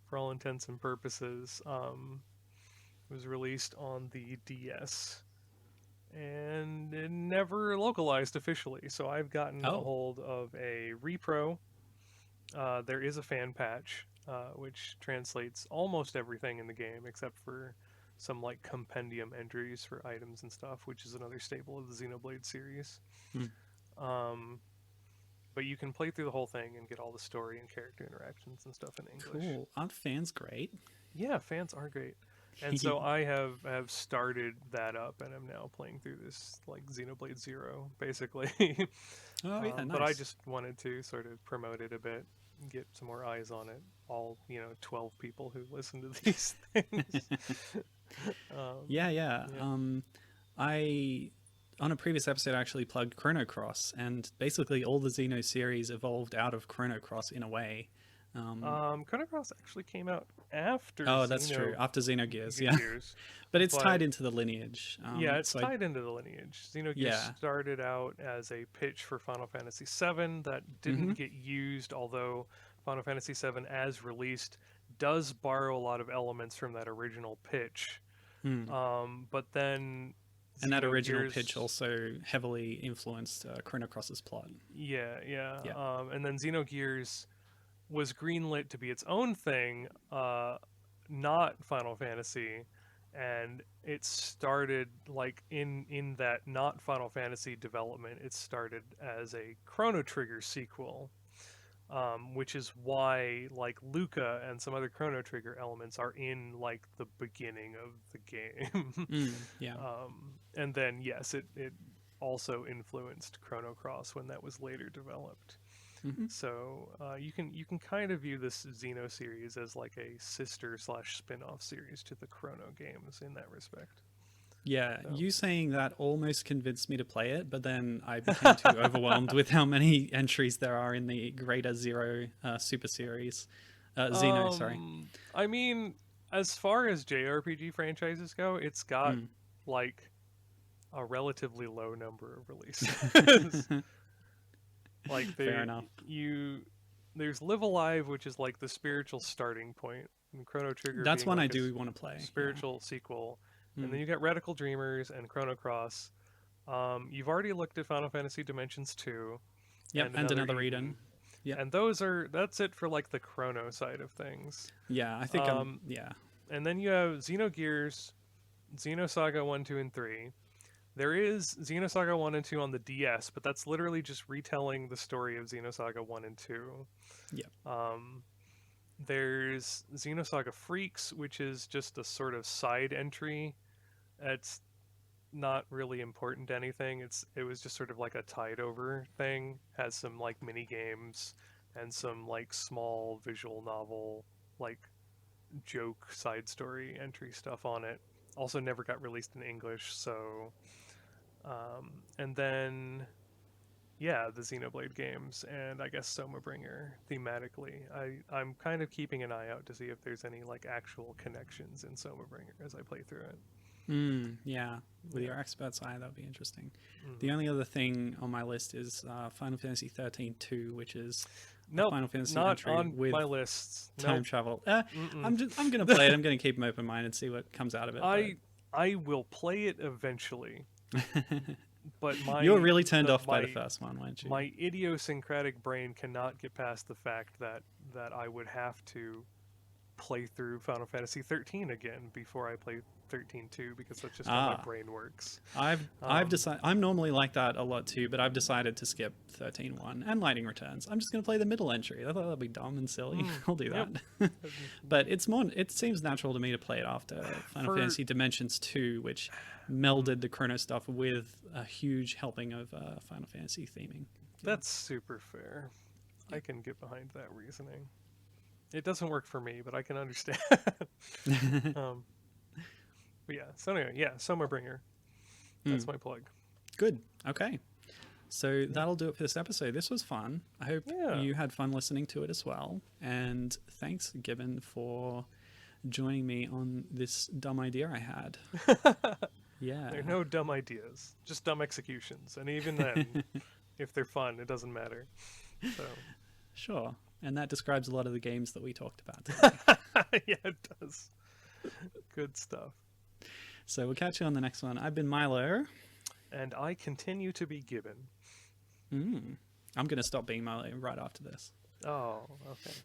for all intents and purposes. It was released on the DS and it never localized officially. So I've gotten a hold of a repro. There is a fan patch, which translates almost everything in the game except for some like compendium entries for items and stuff, which is another staple of the Xenoblade series. But you can play through the whole thing and get all the story and character interactions and stuff in English. Cool. Aren't fans great? Yeah, fans are great. And so I have started that up, and I'm now playing through this like Xenoblade Zero, basically. Nice. But I just wanted to sort of promote it a bit, get some more eyes on it. All 12 people who listen to these things. Yeah. I on a previous episode, I actually plugged Chrono Cross, and basically all the Xeno series evolved out of Chrono Cross in a way. Chrono Cross actually came out after Oh, that's true. After Xenogears, yeah. Gears, But it's tied into the lineage. Yeah, it's tied into the lineage. Xenogears started out as a pitch for Final Fantasy VII that didn't get used, although Final Fantasy VII, as released, does borrow a lot of elements from that original pitch. But then... And that original pitch also heavily influenced Chrono Cross's plot. Yeah. And then Xenogears was greenlit to be its own thing, not Final Fantasy, and it started like in that not Final Fantasy development. It started as a Chrono Trigger sequel, which is why like Luca and some other Chrono Trigger elements are in like the beginning of the game. And then yes, it also influenced Chrono Cross when that was later developed. So you can kind of view this Xeno series as like a sister / spin-off series to the Chrono games in that respect. Yeah, so. You saying that almost convinced me to play it, but then I became too overwhelmed with how many entries there are in the Greater Zero Super Series. Xeno, sorry. I mean, as far as JRPG franchises go, it's got like a relatively low number of releases. Like fair enough. There's Live Alive, which is like the spiritual starting point, and Chrono Trigger. That's one like I do want to play. Spiritual sequel, and then you got Radical Dreamers and Chrono Cross. You've already looked at Final Fantasy Dimensions 2. Yep, and another Eden. Yeah, and that's it for like the Chrono side of things. Yeah, I think And then you have Xenogears, Xenosaga 1, 2, and 3. There is Xenosaga 1 and 2 on the DS, but that's literally just retelling the story of Xenosaga 1 and 2. Yeah. There's Xenosaga Freaks, which is just a sort of side entry. It's not really important to anything. It was just sort of like a tied over thing. Has some like mini games and some like small visual novel like joke side story entry stuff on it. Also never got released in English, so and then the Xenoblade games, and I guess Somabringer thematically. I'm kind of keeping an eye out to see if there's any like actual connections in Somabringer as I play through it. With your expert's eye, that would be interesting. The only other thing on my list is Final Fantasy 13-2, which is Final Fantasy not entry on with my lists. Time travel. I'm going to play it. I'm going to keep an open mind and see what comes out of it. I will play it eventually. But you were really turned off by the first one, weren't you? My idiosyncratic brain cannot get past the fact that I would have to play through Final Fantasy 13 again before I play 13-2, because that's just how my brain works. I've decided. I'm normally like that a lot too, but I've decided to skip 13-1 and Lightning Returns. I'm just going to play the middle entry. I thought that'd be dumb and silly. I'll do that. But it seems natural to me to play it after Final Fantasy Dimensions 2, which melded the Chrono stuff with a huge helping of Final Fantasy theming. That's super fair. I can get behind that reasoning. It doesn't work for me, but I can understand. But yeah, so anyway, Somabringer. That's my plug. Good. Okay. So that'll do it for this episode. This was fun. I hope you had fun listening to it as well. And thanks, Gibbon, for joining me on this dumb idea I had. Yeah. There are no dumb ideas, just dumb executions. And even then, if they're fun, it doesn't matter. So. Sure. And that describes a lot of the games that we talked about today. Yeah, it does. Good stuff. So we'll catch you on the next one. I've been Milo. And I continue to be Gibbon. I'm going to stop being Milo right after this. Oh, okay.